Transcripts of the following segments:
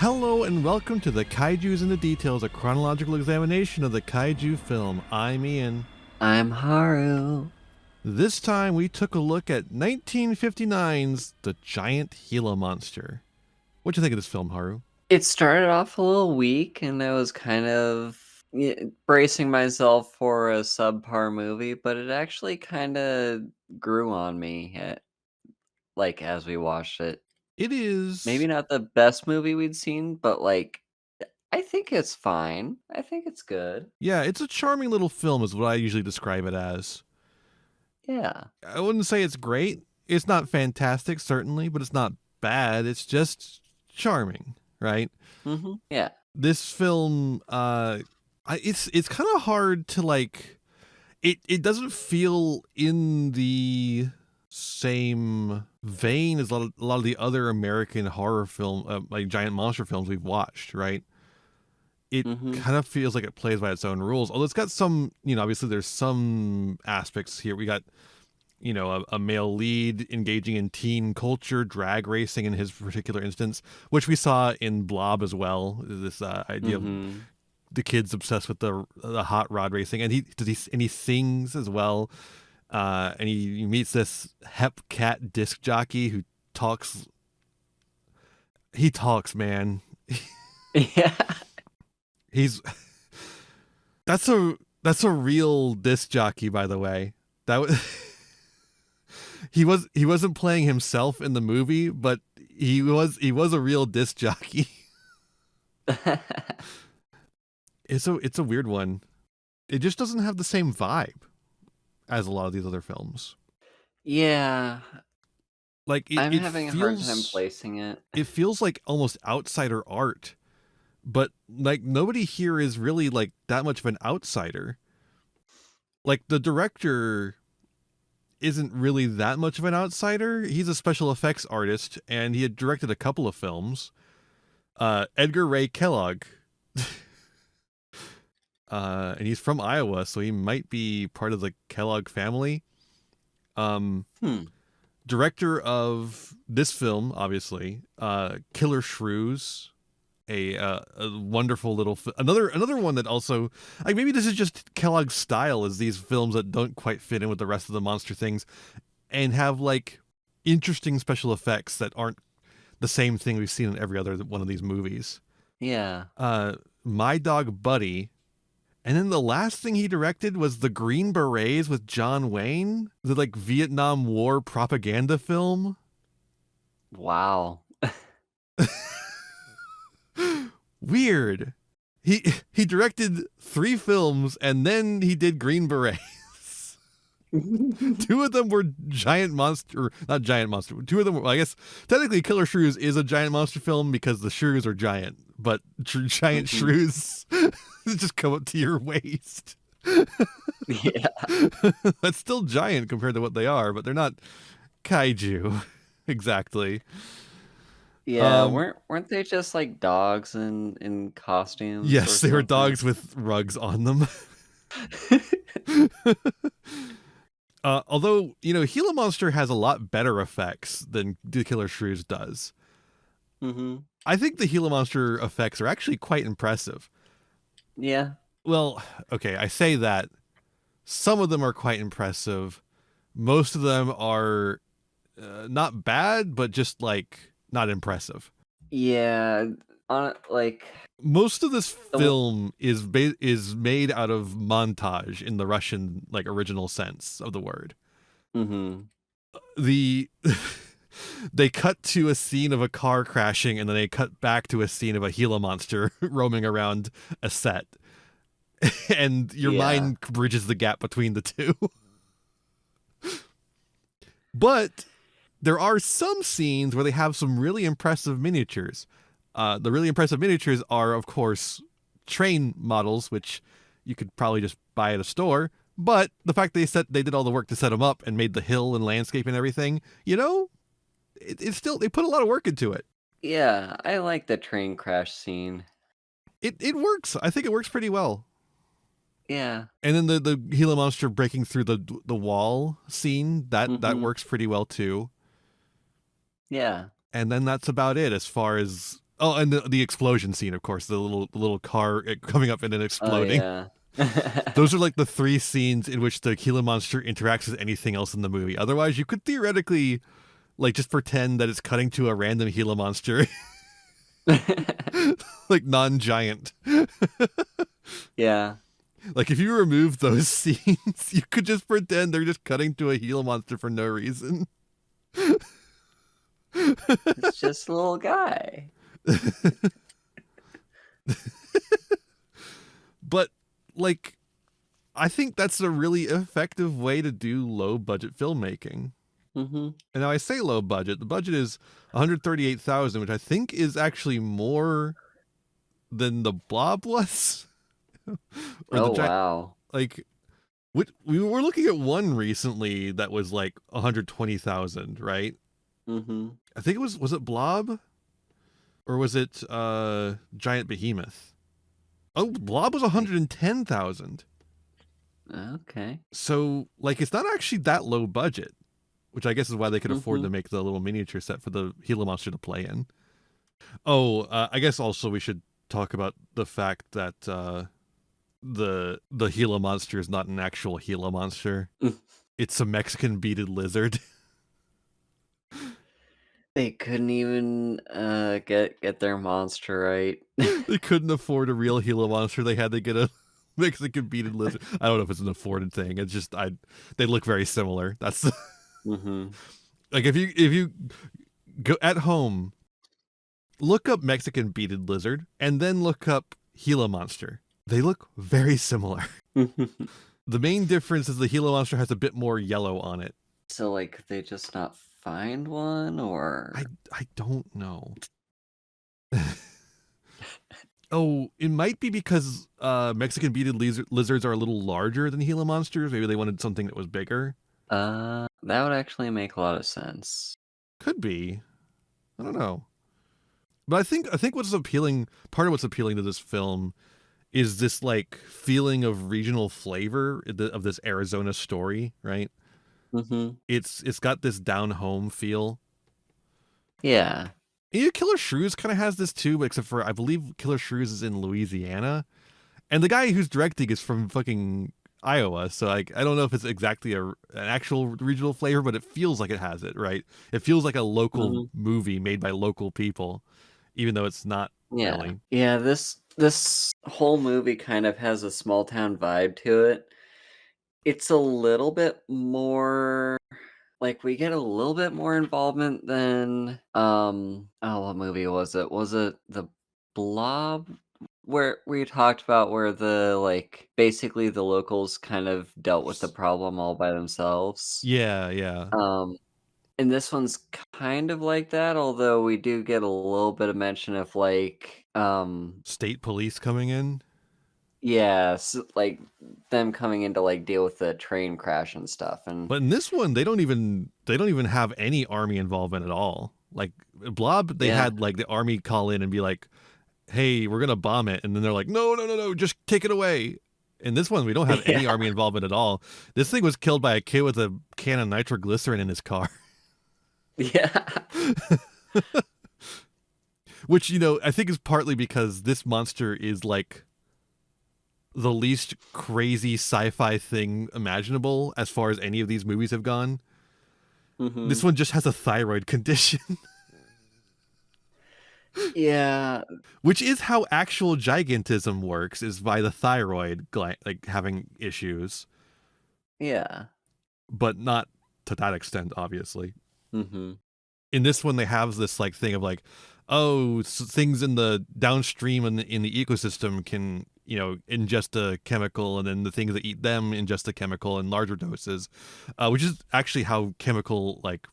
Hello and welcome to the Kaijus and the Details, a chronological examination of the Kaiju film. I'm Ian. I'm Haru. This time we took a look at 1959's The Giant Gila Monster. What'd you think of this film, Haru? It started off a little weak, and I was kind of bracing myself for a subpar movie, but it actually kind of grew on me as we watched it. It is... Maybe not the best movie we'd seen, but I think it's fine. I think it's good. Yeah, it's a charming little film is what I usually describe it as. Yeah. I wouldn't say it's great. It's not fantastic, certainly, but it's not bad. It's just charming, right? Mm-hmm. Yeah. This film, it's kind of hard to like. It doesn't feel in the same vein as a lot of the other American horror film, like giant monster films we've watched, right? It kind of feels like it plays by its own rules. Although it's got some, obviously there's some aspects here. We got, a male lead engaging in teen culture, drag racing in his particular instance, which we saw in Blob as well. This idea of the kid's obsessed with the hot rod racing, and he sings as well. And he meets this Hep Cat disc jockey who talks. He talks, man. Yeah. That's a real disc jockey, by the way. That was he wasn't playing himself in the movie, but he was a real disc jockey. It's a weird one. It just doesn't have the same vibe as a lot of these other films. Yeah. Like I'm having a hard time placing it. It feels like almost outsider art. But like nobody here is really like that much of an outsider. Like the director isn't really that much of an outsider. He's a special effects artist and he had directed a couple of films. Edgar Ray Kellogg. And he's from Iowa, so he might be part of the Kellogg family. Director of this film, obviously, Killer Shrews. A wonderful little another one that also, like, maybe this is just Kellogg's style, is these films that don't quite fit in with the rest of the monster things and have like interesting special effects that aren't the same thing we've seen in every other one of these movies. Yeah. My Dog Buddy, and then the last thing he directed was The Green Berets with John Wayne, the like Vietnam War propaganda film. Wow. Weird. He directed 3 films and then he did Green Berets. 2 of them were not giant monster. 2 of them were, I guess, technically Killer Shrews is a giant monster film because the shrews are giant, but giant shrews just come up to your waist. Yeah. That's still giant compared to what they are, but they're not kaiju. Exactly. Yeah, weren't they just like dogs in costumes? Yes, they were dogs with rugs on them. Although, Gila Monster has a lot better effects than the Killer Shrews does. I think the Gila Monster effects are actually quite impressive. Yeah. Well, okay, I say that. Some of them are quite impressive. Most of them are not bad, but just like not impressive. Yeah, most of this film is made out of montage in the Russian like original sense of the word. They cut to a scene of a car crashing and then they cut back to a scene of a Gila monster roaming around a set. And your mind bridges the gap between the two. But there are some scenes where they have some really impressive miniatures. The really impressive miniatures are, of course, train models, which you could probably just buy at a store. But the fact they did all the work to set them up and made the hill and landscape and everything, it's still, they put a lot of work into it. Yeah, I like the train crash scene. It works. I think it works pretty well. Yeah. And then the Gila monster breaking through the wall scene, that works pretty well too. Yeah. And then that's about it as far as Oh, and the explosion scene, of course, the little car coming up and then Oh, exploding. yeah. Those are like the three scenes in which the Gila monster interacts with anything else in the movie. Otherwise, you could theoretically like just pretend that it's cutting to a random Gila monster, like non-giant. Yeah. Like if you remove those scenes, you could just pretend they're just cutting to a Gila monster for no reason. It's just a little guy. But like I think that's a really effective way to do low budget filmmaking. Mm-hmm. And now I say low budget. The budget is 138,000, which I think is actually more than the Blob was, or the Oh, giant. wow. Like we were looking at one recently that was like 120,000, right? Mm-hmm. I think was it Blob, or was it Giant Behemoth? Oh, Blob was 110,000. Okay. So like it's not actually that low budget, which I guess is why they could afford Mm-hmm. to make the little miniature set for the Gila monster to play in. Oh, I guess also we should talk about the fact that the Gila monster is not an actual Gila monster. It's a Mexican beaded lizard. They couldn't even get their monster right. They couldn't afford a real Gila monster. They had to get a Mexican beaded lizard. I don't know if it's an afforded thing. It's just they look very similar. That's Mm-hmm. like if you go at home, look up Mexican beaded lizard and then look up Gila monster. They look very similar. The main difference is the Gila monster has a bit more yellow on it. So, like, could they just not find one, or? I don't know. Oh, it might be because Mexican beaded lizards are a little larger than Gila monsters. Maybe they wanted something that was bigger. That would actually make a lot of sense. Could be. I don't know. But I think what's appealing, part of what's appealing to this film is this like feeling of regional flavor of this Arizona story, right? Mm-hmm. It's got this down home feel. Yeah. And, Killer Shrews kind of has this too, but except for I believe Killer Shrews is in Louisiana, and the guy who's directing is from fucking Iowa. So like I don't know if it's exactly an actual regional flavor, but it feels like it has it, right? It feels like a local Mm-hmm. movie made by local people, even though it's not Yeah. really. Yeah, this whole movie kind of has a small town vibe to it. It's a little bit more like we get a little bit more involvement than oh, what movie was it? Was it The Blob? Where we talked about where the like basically the locals kind of dealt with the problem all by themselves. Yeah, yeah. Um and this one's kind of like that, although we do get a little bit of mention of like State police coming in. yeah, like them coming in to like deal with the train crash and stuff. And But in this one, they don't even have any army involvement at all. Like Blob, they yeah. had like the army call in and be like, "Hey, we're gonna bomb it," and then they're like, "No, no, no, no, just take it away." In this one, we don't have any Yeah. army involvement at all. This thing was killed by a kid with a can of nitroglycerin in his car, Yeah. which I think is partly because this monster is like the least crazy sci-fi thing imaginable as far as any of these movies have gone. This Mhm. one just has a thyroid condition. Yeah. Which is how actual gigantism works, is by the thyroid like having issues, Yeah. but not to that extent, obviously. Mhm. In this one, they have this like thing of like, oh, things in the downstream in the ecosystem can ingest a chemical, and then the things that eat them ingest a chemical in larger doses, which is actually how chemical like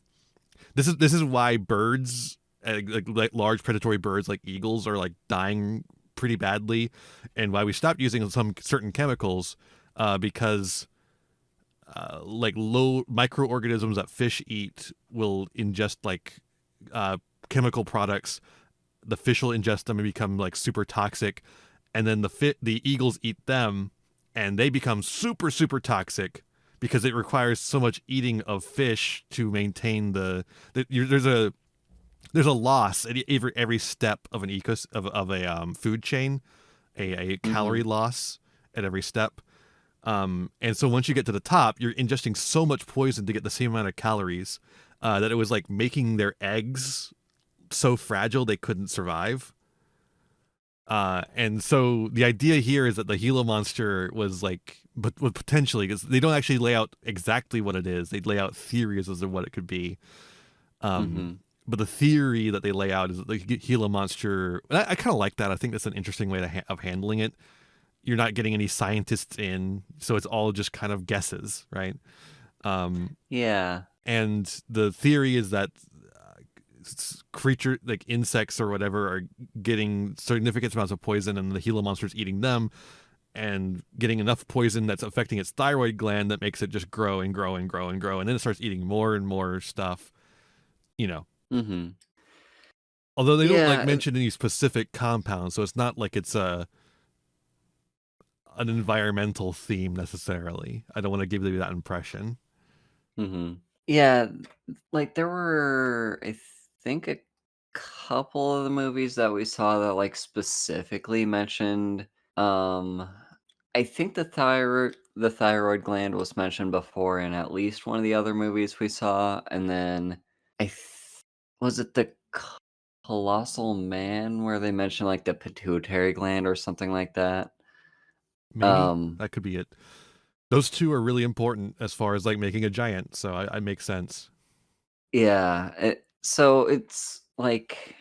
this is why birds like large predatory birds like eagles are like dying pretty badly, and why we stopped using some certain chemicals, because like low microorganisms that fish eat will ingest like chemical products. The fish will ingest them and become like super toxic, and then the eagles eat them and they become super super toxic because it requires so much eating of fish to maintain there's a there's a loss at every step of an of a food chain, a calorie Mhm. loss at every step. And so once you get to the top, you're ingesting so much poison to get the same amount of calories that it was like making their eggs so fragile they couldn't survive. And so the idea here is that the Gila monster was like, but potentially, because they don't actually lay out exactly what it is, they lay out theories as to what it could be. Um, Mhm. but the theory that they lay out is that the Gila monster. I kind of like that. I think that's an interesting way of handling it. You're not getting any scientists in, so it's all just kind of guesses, right? Um, Yeah. and the theory is that creature like insects or whatever are getting significant amounts of poison, and the Gila monster's eating them and getting enough poison that's affecting its thyroid gland that makes it just grow and grow and grow and grow, and then it starts eating more and more stuff. You know, Mhm. although they don't like Yeah. mention any specific compounds, so it's not like it's an environmental theme necessarily. I don't want to give you that impression. Mhm. Yeah, like, there were, I think, a couple of the movies that we saw that, like, specifically mentioned, um I think the thyroid gland was mentioned before in at least one of the other movies we saw, and then I th was it the Colossal Man where they mentioned, like, the pituitary gland or something like that? Maybe Um that could be it. Those two are really important as far as like making a giant, so I make sense. Yeah, so it's, like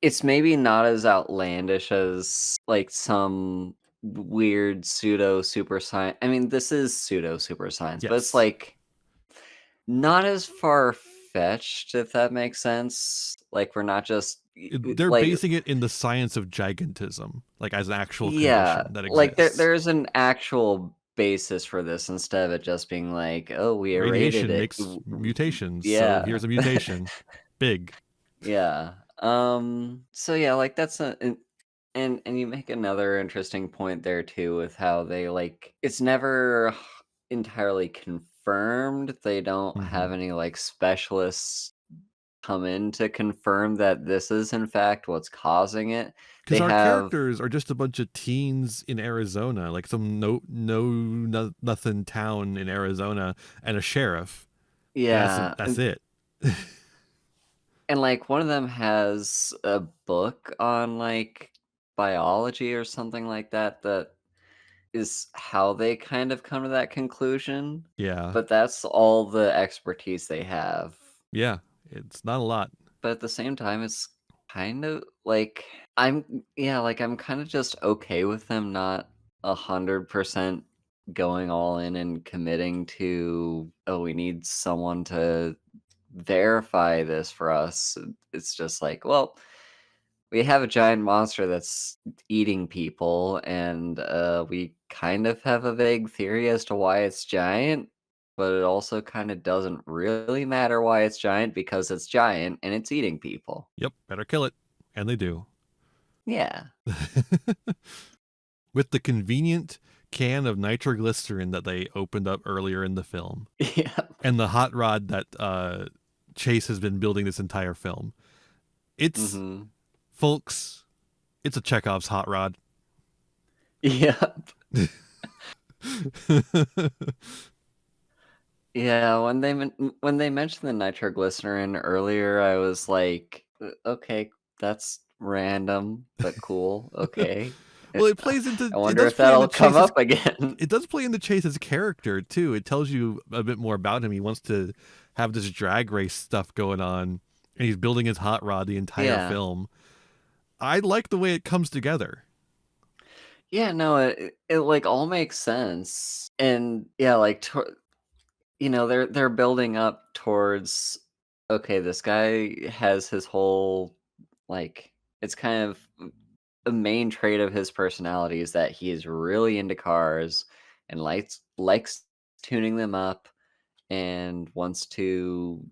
it's maybe not as outlandish as, like, some weird pseudo super science. I mean, this is pseudo super science, but it's, Yes. like, not as far-fetched, if that makes sense. Like, we're not just They're like basing it in the science of gigantism, like as an actual yeah, condition that like, exists. there's an actual basis for this instead of it just being like, "Oh, we irradiated Radiation it." makes mutations, so Yeah. here's a mutation. Big. Yeah. So yeah, like that's a and you make another interesting point there too with how they like it's never entirely confirmed. They don't have Mhm. any like specialists come in to confirm that this is in fact what's causing it. Because They our have characters are just a bunch of teens in Arizona, like some nothing town in Arizona, and a sheriff, and yeah, that's it. and like one of them has a book on like biology or something like that that is how they kind of come to that conclusion, Yeah, but that's all the expertise they have. yeah, it's not a lot. But at the same time, it's kind of like I'm kind of just okay with them not 100% going all in and committing to, oh, we need someone to verify this for us. It's just like, well, we have a giant monster that's eating people, and, we kind of have a vague theory as to why it's giant, but it also kinda doesn't really matter why it's giant because it's giant and it's eating people. Yep, better kill it, and they do. Yeah. With the convenient can of nitroglycerin that they opened up earlier in the film, Yep. and the hot rod that Chase has been building this entire film. It's Mhm. folks, it's a Chekhov's hot rod. Yep. Yeah, when they mentioned the nitroglycerin earlier, I was like, Okay, that's random, but cool, okay." Well, it plays into I it wonder does if play into that'll come Chase's up again. it does play into Chase's character too. It tells you a bit more about him. He wants to have this drag race stuff going on, and he's building his hot rod the entire Yeah. film. I like the way it comes together. Yeah, no, it, like, all makes sense, and, yeah, like, they're building up towards, okay, this guy has his whole, like it's kind of the main trait of his personality is that he is really into cars and likes tuning them up and wants to,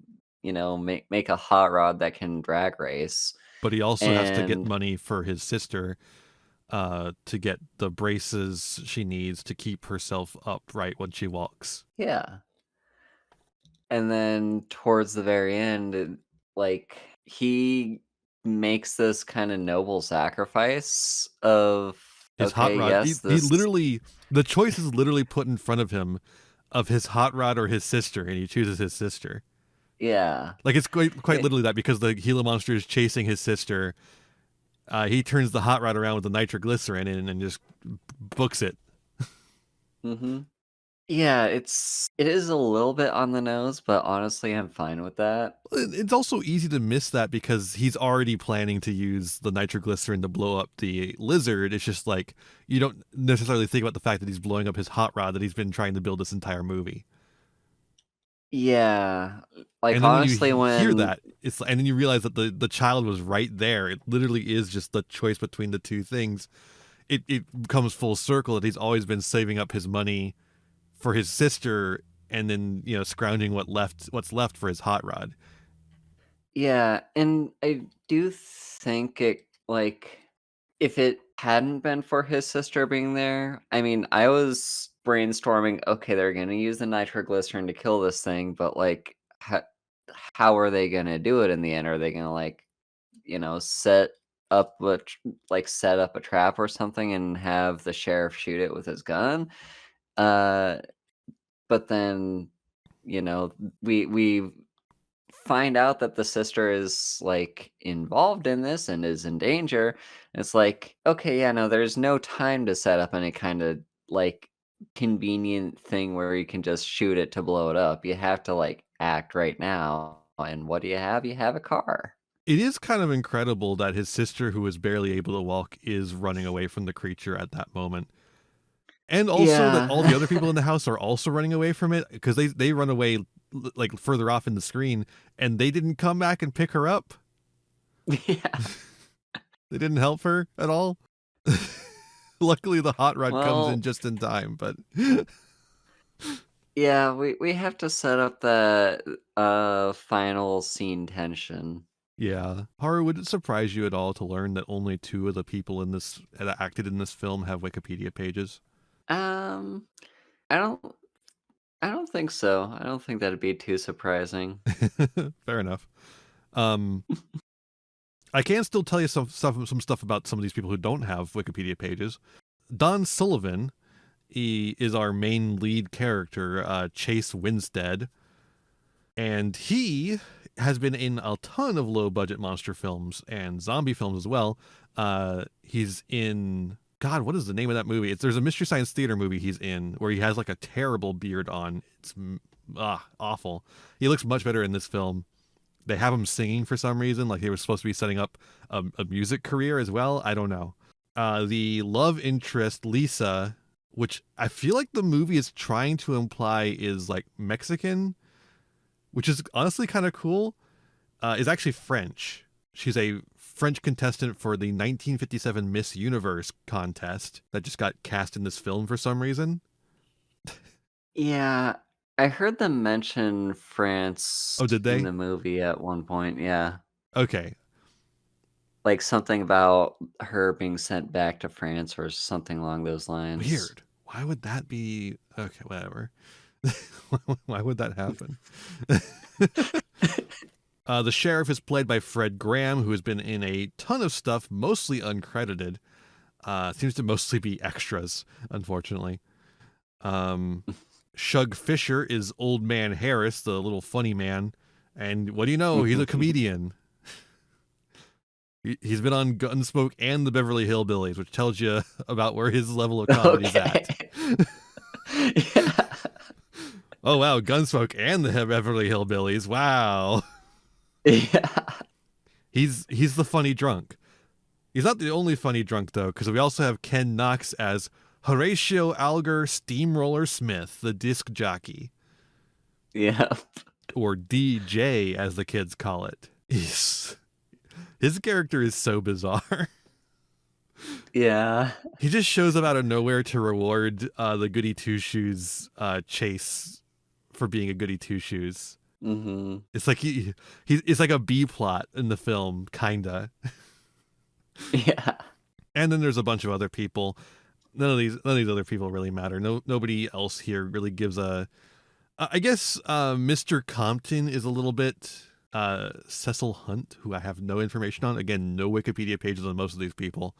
make a hot rod that can drag race, But he also has to get and money for his sister to get the braces she needs to keep herself upright when she walks. yeah. And then towards the very end, like he makes this kind of noble sacrifice of, His hot okay, rod. yes, He this, literally, the choice is literally put in front of him of his hot rod or his sister, and he chooses his sister. yeah. Like it's quite It, literally that, because the Gila monster is chasing his sister. He turns the hot rod around with the nitroglycerin in and just books it. hmm Yeah, it is a little bit on the nose, but honestly, I'm fine with that. It's also easy to miss that because he's already planning to use the nitroglycerin to blow up the lizard. It's just like you don't necessarily think about the fact that he's blowing up his hot rod that he's been trying to build this entire movie. Yeah, like And then when you honestly, hear when that, and then you realize that the child was right there. It literally is just the choice between the two things. It comes full circle that he's always been saving up his money for his sister, and then scrounging what's left for his hot rod. yeah, and I do think it like if it hadn't been for his sister being there, I mean, I was brainstorming, okay, they're gonna use the nitroglycerin to kill this thing, but like, how are they gonna do it in the end? Are they gonna like, set up set up a trap or something and have the sheriff shoot it with his gun? Uh, but then, you know, we find out that the sister is like involved in this and is in danger. It's like, okay, yeah, no, there's no time to set up any kind of like convenient thing where you can just shoot it to blow it up. You have to like act right now. And what do you have? You have a car. It is kind of incredible that his sister, who is barely able to walk, is running away from the creature at that moment. And also that all Yeah. the other people in the house are also running away from it, because they run away like further off in the screen, and they didn't come back and pick her up. Yeah. They didn't help her at all. Luckily, the hot rod comes in Well, just in time, but yeah, we have to set up the final scene tension. yeah. Haru, would it surprise you at all to learn that only two of the people in this that acted in this film have Wikipedia pages? Um I don't I don't think so. I don't think that'd be too surprising. Fair enough. Um, I can still tell you some stuff about some of these people who don't have Wikipedia pages. Don Sullivan, he is our main lead character, Chase Winstead, and he has been in a ton of low budget monster films and zombie films as well. He's in, God, what is the name of that movie? There's a Mystery Science Theater movie he's in where he has like a terrible beard on. It's awful. He looks much better in this film. They have him singing for some reason, like they were supposed to be setting up a music career as well. I don't know. The love interest, Lisa, which I feel like the movie is trying to imply is like Mexican, which is honestly kind of cool, is actually French. She's a French contestant for the 1957 Miss Universe contest that just got cast in this film for some reason. Yeah, I heard them mention France Oh, did in they? the movie at one point, yeah. Okay. Like, something about her being sent back to France or something along those lines. Weird. Why would that be? Okay, whatever. Why would that happen? The sheriff is played by Fred Graham, who has been in a ton of stuff, mostly uncredited. Seems to mostly be extras, unfortunately. Shug Fisher is Old Man Harris, the little funny man. And what do you know? He's a comedian. He's been on Gunsmoke and the Beverly Hillbillies, which tells you about where his level of comedy's Okay. at. Yeah. Oh, wow, Gunsmoke and the Beverly Hillbillies. Wow. Yeah. He's the funny drunk. He's not the only funny drunk, though, because we also have Ken Knox as Horatio Alger Steamroller Smith, the disc jockey, Yeah. or DJ, as the kids call it. His character is so bizarre. Yeah. He just shows up out of nowhere to reward the Goody Two Shoes Chase for being a Goody Two Shoes. Mhm. It's like it's like a B plot in the film, kinda. Yeah. And then there's a bunch of other people. None of these other people really matter. Nobody else here really gives a. I guess Mr. Compton is a little bit Cecil Hunt, who I have no information on. Again, no Wikipedia pages on most of these people.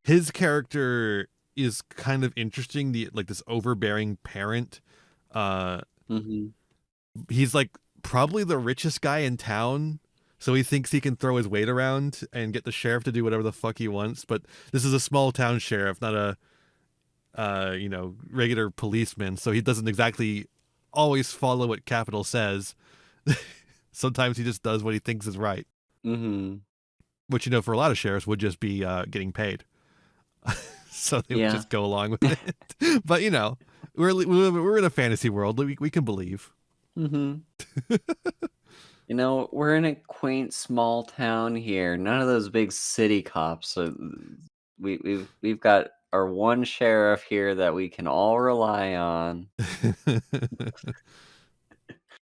His character is kind of interesting. This overbearing parent. Mm-hmm. He's like probably the richest guy in town, so he thinks he can throw his weight around and get the sheriff to do whatever the fuck he wants. But this is a small town sheriff, not a regular policeman, so he doesn't exactly always follow what Capital says. Sometimes he just does what he thinks is right. Mm-hmm. Which, for a lot of sheriffs would just be getting paid. So they would just go along with it. But, we're in a fantasy world. We can believe. Mm-hmm. We're in a quaint small town here. None of those big city cops. So we've got our one sheriff here that we can all rely on.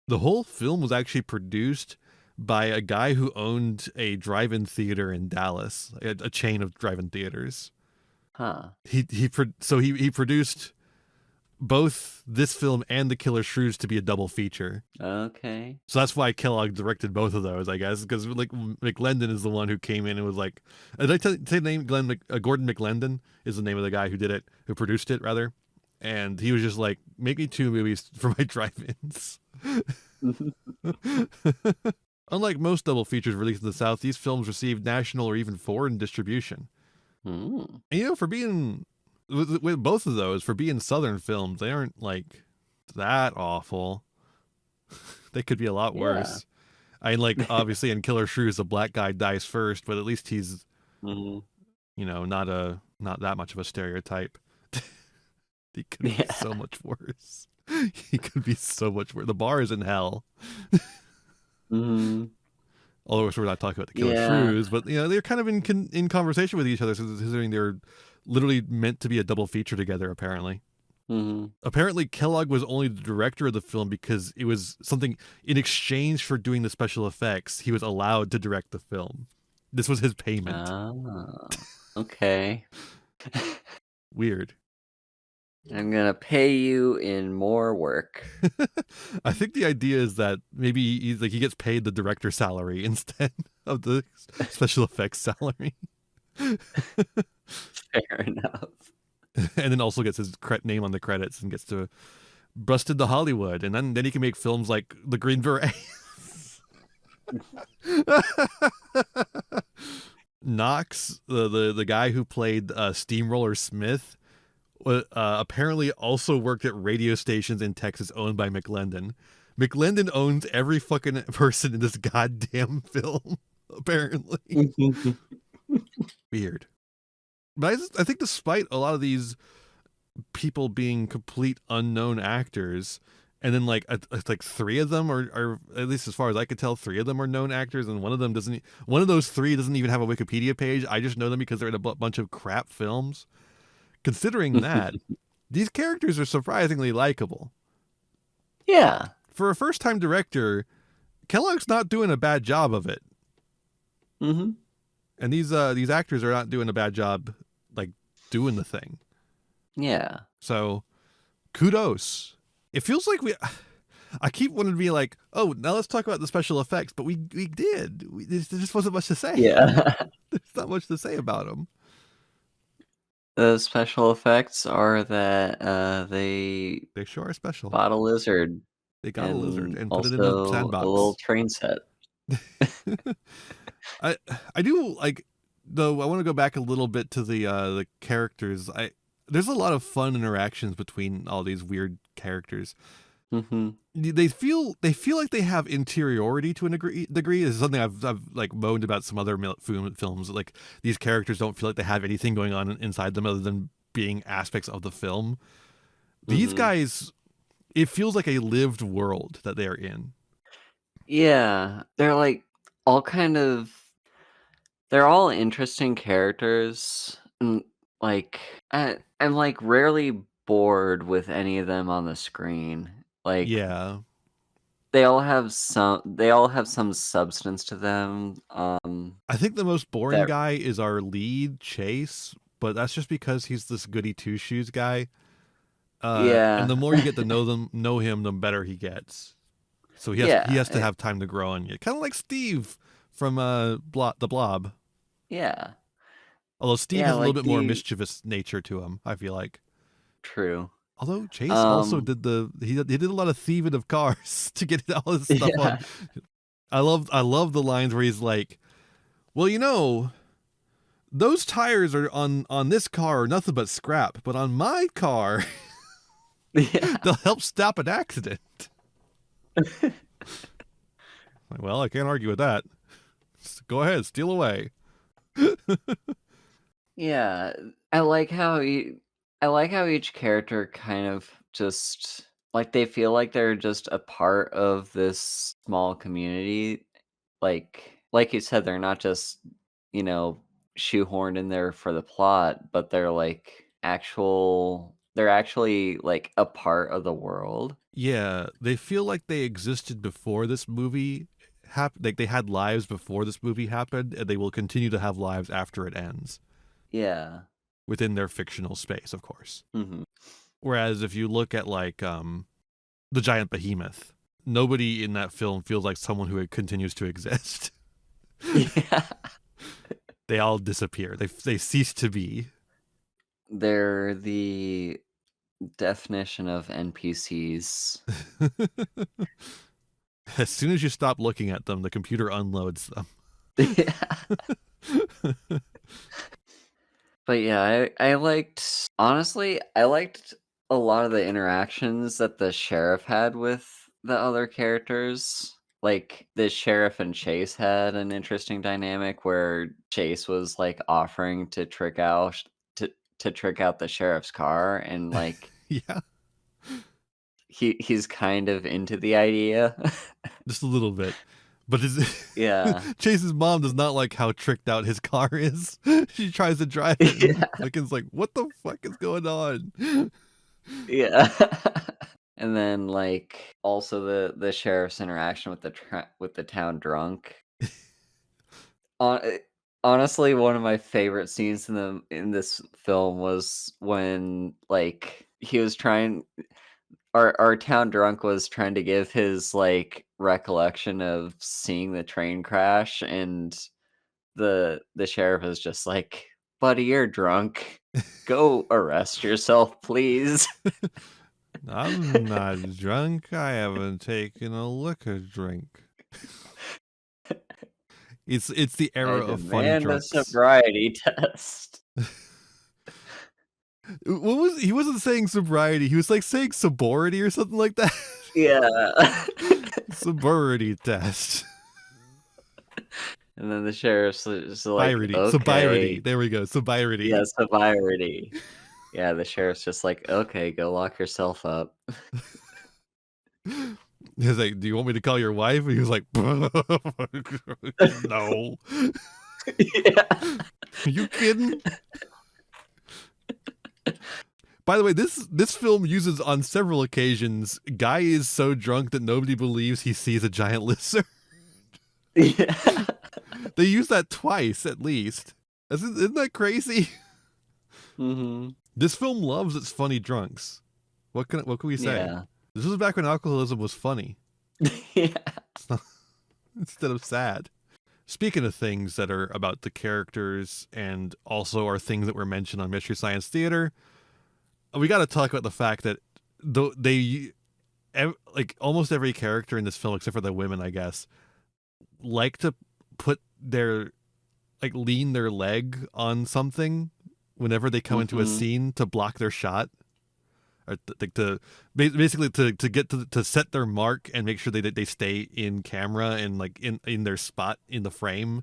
The whole film was actually produced by a guy who owned a drive-in theater in Dallas, a chain of drive-in theaters. Huh. He produced both this film and The Killer Shrews to be a double feature. Okay. So that's why Kellogg directed both of those, I guess, because like McLendon is the one who came in and was like, did I say the name? Gordon McLendon is the name of the guy who produced it rather, and he was just like, make me 2 movies for my drive-ins. Unlike most double features released in the South, these films received national or even foreign distribution. Mm. And for being with both of those, for being Southern films, they aren't like that awful. They could be a lot worse. I mean, obviously in Killer Shrews, the black guy dies first, but at least he's, not that much of a stereotype. He could be so much worse. He could be so much worse. The bar is in hell. Mm-hmm. Although we're not talking about the Killer Shrews, but they're kind of in conversation with each other, considering they're literally meant to be a double feature together. Apparently, apparently Kellogg was only the director of the film because it was something in exchange for doing the special effects. He was allowed to direct the film. This was his payment. Okay. Weird. I'm gonna pay you in more work. I think the idea is that maybe he gets paid the director's salary instead of the special effects salary. Fair enough. And then also gets his name on the credits and gets to bust into Hollywood, and then he can make films like The Green Beret. Knox, the guy who played Steamroller Smith, apparently also worked at radio stations in Texas owned by McLendon. McLendon owns every fucking person in this goddamn film, apparently. Weird. But I think despite a lot of these people being complete unknown actors, and then like 3 of them are, at least as far as I could tell, 3 of them are known actors, and one of those 3 doesn't even have a Wikipedia page. I just know them because they're in a bunch of crap films. Considering that, these characters are surprisingly likable. Yeah. For a first-time director, Kellogg's not doing a bad job of it. Mm-hmm. And these actors are not doing a bad job, like, doing the thing. Yeah. So, kudos. It feels like I keep wanting to be like, oh, now let's talk about the special effects, but we did. There just wasn't much to say. Yeah. There's not much to say about them. The special effects are that they sure are special. Bought a lizard. They got a lizard and put also it in a sandbox. A little train set. I do like, though. I want to go back a little bit to the characters. There's a lot of fun interactions between all these weird characters. Mm-hmm. They feel like they have interiority to a degree. This is something I've like moaned about some other films. Like, these characters don't feel like they have anything going on inside them other than being aspects of the film. These guys, it feels like a lived world that they're in. Yeah, they're like all they're all interesting characters, and like I'm like rarely bored with any of them on the screen. Like, yeah, they all have some substance to them. I think the most boring guy is our lead, Chase, but that's just because he's this goody two shoes guy. Yeah, and the more you get to know him, the better he gets. So he Yeah, has to have time to grow on you, kind of like Steve from the Blob. yeah, Although Steve yeah. has a little Like bit more the mischievous nature to him, I feel like. true. Although Chase also Um, did he did a lot of thieving of cars to get all his stuff on. yeah, I love the lines where he's like, "Well, you know, those tires are on this car are nothing but scrap, but on my car, yeah, they'll help stop an accident." Like, well, I can't argue with that. Go ahead, steal away. yeah. I like how I like how each character kind of just like they feel like they're just a part of this small community. Like you said, they're not just, you know, shoehorned in there for the plot, but they're actually like a part of the world. Yeah, they feel like they existed before this movie happened. Like they had lives before this movie happened, and they will continue to have lives after it ends Yeah. within their fictional space, of course. Mhm. Whereas if you look at like the giant behemoth, nobody in that film feels like someone who continues to exist. Yeah. They all disappear. They cease to be. They're the definition of NPCs. As soon as you stop looking at them, the computer unloads them. Yeah. But yeah, I liked honestly, I liked a lot of the interactions that the sheriff had with the other characters. Like the sheriff and Chase had an interesting dynamic where Chase was like offering to to trick out the sheriff's car and like Yeah, he's kind of into the idea. just a little bit. But Yeah. Chase's mom does not like how tricked out his car is. She tries to drive it, and Yeah. Lincoln's like, "What the fuck is going on?" Yeah. And then, like, also the sheriff's interaction with with the town drunk. Hon Honestly, one of my favorite scenes in this film was when, like, he was trying our town drunk was trying to give his, like, recollection of seeing the train crash, and the sheriff is just like, "Buddy, you're drunk. Go arrest yourself, please." I'm not drunk. I haven't taken a liquor drink. It's the I era of funny demand a drunks. sobriety test. What was he wasn't saying sobriety, he was like saying sobority or something like that. Yeah. Sobriety test. And then the sheriff's just like, Sobriety. Sobriety. "Okay." There we go. Yeah, Sobriety. sobriety. Yeah, the sheriff's just like, "Okay, go lock yourself up." He's like, "Do you want me to call your wife?" And he was like, "No." Yeah. Are you kidding? By the way, this film uses on several occasions, guy is so drunk that nobody believes he sees a giant lizard. Yeah. They use that twice at least. Isn't that crazy? Mhm. This film loves its funny drunks. What can we say? Yeah. This was back when alcoholism was funny. Yeah. It's not, instead of sad. Speaking of things that are about the characters and also are things that were mentioned on Mystery Science Theater, we got to talk about the fact that like almost every character in this film, except for the women, I guess, like to put their lean their leg on something whenever they come into a Mhm. scene to block their shot, or basically to get to set their mark and make sure they stay in camera and like in their spot in the frame.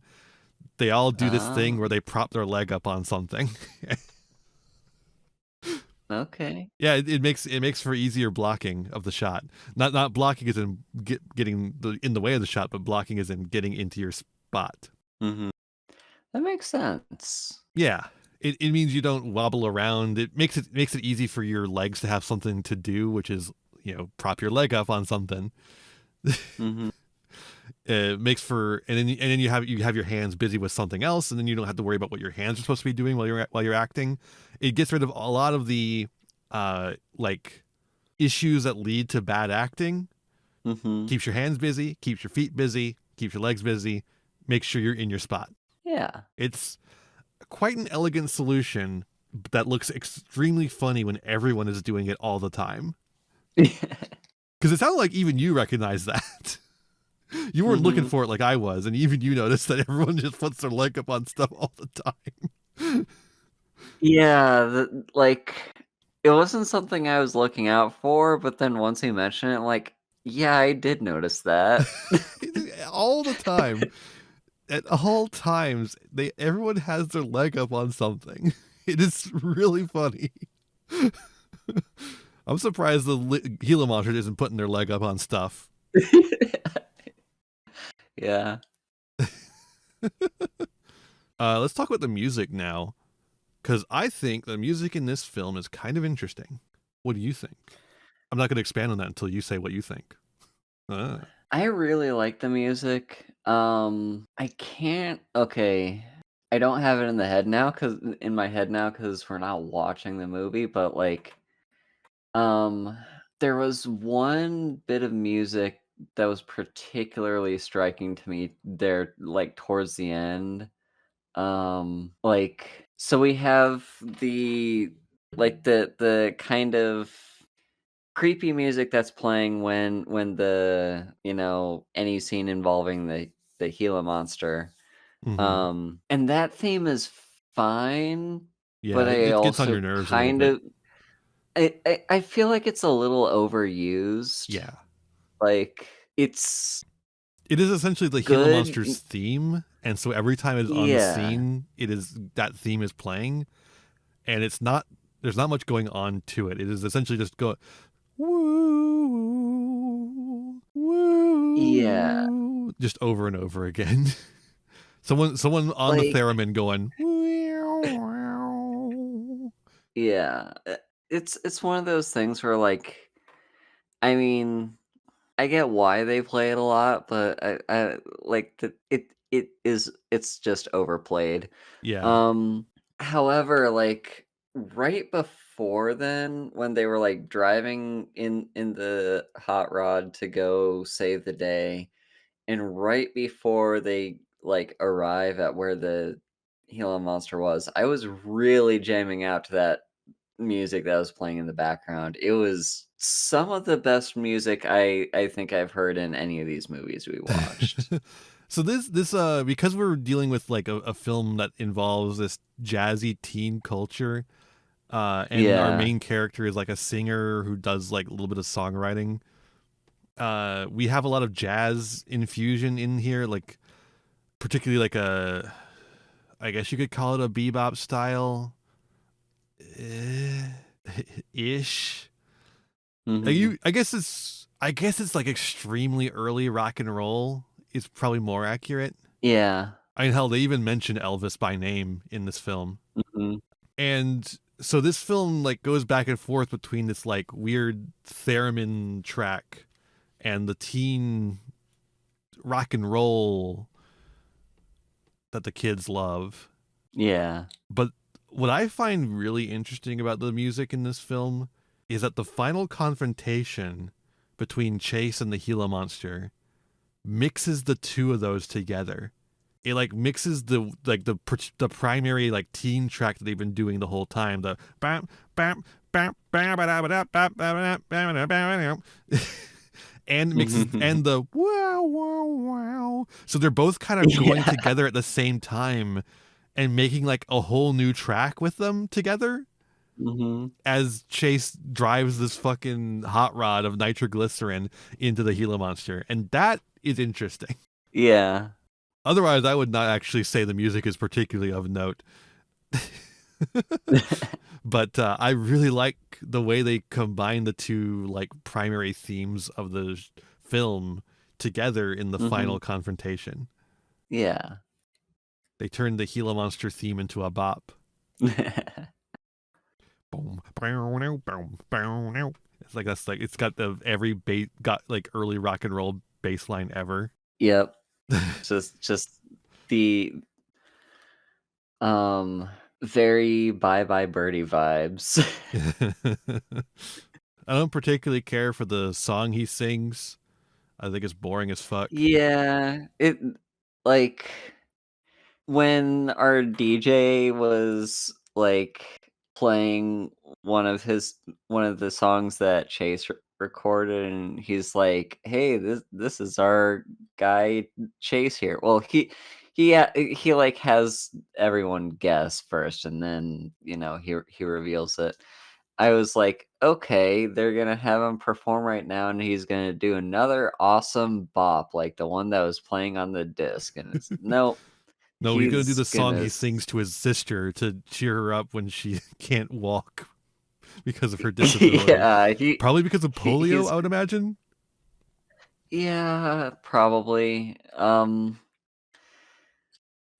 They all do this thing Oh, where they prop their leg up on something. okay. Yeah, it makes for easier blocking of the shot. Not blocking as in getting in the way of the shot, but blocking as in getting into your spot. Mhm. That makes sense. Yeah. It means you don't wobble around. It makes it easy for your legs to have something to do, which is, prop your leg up on something. Mhm. It makes for and then you have your hands busy with something else, and then you don't have to worry about what your hands are supposed to be doing while you're acting. It gets rid of a lot of the like issues that lead to bad acting, Mhm. Keeps your hands busy, keeps your feet busy, keeps your legs busy, makes sure you're in your spot. Yeah. It's quite an elegant solution that looks extremely funny when everyone is doing it all the time. Because it sounded like even you recognized that. You weren't looking Mhm. for it like I was, and even you noticed that everyone just puts their leg up on stuff all the time. Yeah, it wasn't something I was looking out for, but then once he mentioned it, I'm like, "Yeah, I did notice that." All the time. At all times, everyone has their leg up on something. It is really funny. I'm surprised the Gila Monster isn't putting their leg up on stuff. Yeah. Let's talk about the music now, because I think the music in this film is kind of interesting. What do you think? I'm not going to expand on that until you say what you think. Ah. I really like the music. I can't okay, I don't have it in the head now, cause in my head now, cause we're not watching the movie, but, um, there was one bit of music that was particularly striking to me there, towards the end. So we have the kind of creepy music that's playing when any scene involving the Gila monster. Mm-hmm. And that theme is fine, Yeah, but I it gets on also your nerves a little kind bit. of I feel like it's a little overused. Yeah. Like, it's It is essentially the Gila good. Monster's theme, and so every time it's on Yeah. scene, that theme is playing, and there's not much going on to it. It is essentially just go woo Yeah. woo just over and over again. Someone on the Like, theremin going yeah. It's one of those things where, I mean, I get why they play it a lot, but I like the it's just overplayed. yeah. Um, However, right before then, when they were driving in the hot rod to go save the day, and right before they arrive at where the Gila monster was, I was really jamming out to that music that was playing in the background. It was some of the best music I think I've heard in any of these movies we watched. So this because we're dealing with like a film that involves this jazzy teen culture, and our Yeah. main character is like a singer who does like a little bit of songwriting. We have a lot of jazz infusion in here, like particularly like I guess you could call it a bebop style, ish. Mhm. I guess it's like extremely early rock and roll is probably more accurate. Yeah. I mean, hell, they even mention Elvis by name in this film. Mhm. And so this film like goes back and forth between this like weird theremin track and the teen rock and roll that the kids love. Yeah. But what I find really interesting about the music in this film is that the final confrontation between Chase and the Gila monster mixes the two of those together. It like mixes the primary like teen track that they've been doing the whole time, the bam bam bam bam and mixes and the wow wow wow. So they're both kind of going Yeah. together at the same time and making like a whole new track with them together Mhm. as Chase drives this fucking hot rod of nitroglycerin into the Gila monster. And that is interesting. Yeah. Otherwise, I would not actually say the music is particularly of note. But I really like the way they combine the two like primary themes of the film together in the Mhm. final confrontation. Yeah. They turn the Gila monster theme into a bop. Boom, boom, boom, boom. It's like that's like it's got got like early rock and roll bass line ever. Yep. Just the, very Bye Bye Birdie vibes. I don't particularly care for the song he sings. I think it's boring as fuck. Yeah, like, when our DJ was, like, playing one of the songs that Chase recorded, and he's like, "Hey, this is our guy Chase here." Well, he, like, has everyone guess first, and then, he reveals it. I was like, "Okay, they're gonna have him perform right now, and he's gonna do another awesome bop like the one that was playing on the disc," and it's nope, No, he's gonna do he's the song gonna he s sings to his sister to cheer her up when she can't walk because of her disability. Yeah, Probably because of polio, he's I would imagine. yeah, probably,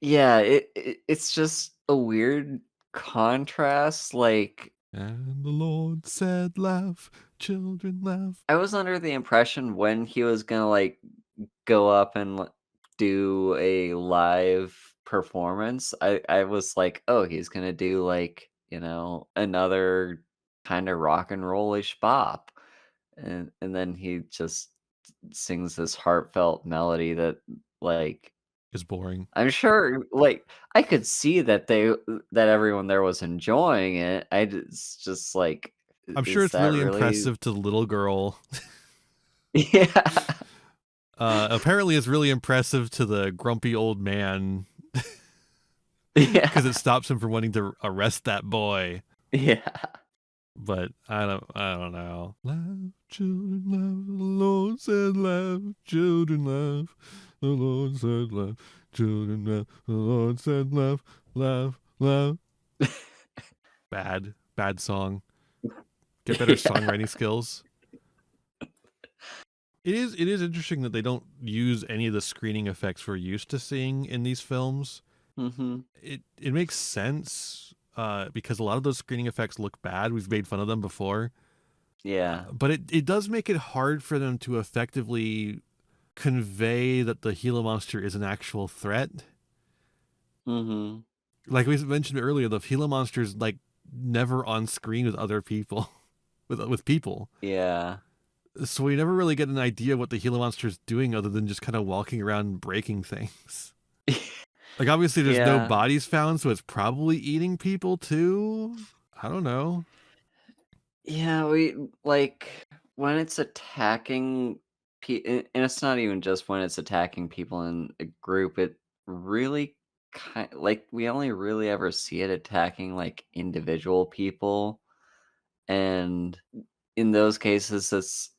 yeah, it's just a weird contrast, like, And the Lord said, "Laugh, children, laugh." I was under the impression when he was gonna, like, go up and do a live performance, I was like, "Oh, he's gonna do, like, another kinda rock and roll-ish bop," and then he just sings this heartfelt melody that, like, Is boring. I'm sure, like, I could see that everyone there was enjoying it. It's just like, I'm sure is it's that really really? impressive to the little girl. Yeah. Apparently, it's really impressive to the grumpy old man because it Yeah. stops him from wanting to arrest that boy. Yeah. But I don't know. Laugh, children, laugh. The Lord said, "Laugh, children, laugh." The Lord said, "Laugh, children, laugh." The Lord said, "Laugh, laugh, laugh." Bad song. Get better Yeah. songwriting skills. It is interesting that they don't use any of the screening effects we're used to seeing in these films. Mhm. It makes sense because a lot of those screening effects look bad. We've made fun of them before, Yeah. but it does make it hard for them to effectively convey that the Gila monster is an actual threat. Mhm. Like we mentioned earlier, the Gila monster is like never on screen with other people, with people. Yeah. So we never really get an idea what the Gila monster is doing other than just kind of walking around and breaking things. Like obviously there's no Yeah. bodies found, so it's probably eating people too. I don't know. Yeah, like, when it's attacking and it's not even just when it's attacking people in a group, it really like, we only really ever see it attacking, like, individual people, and in those cases, it's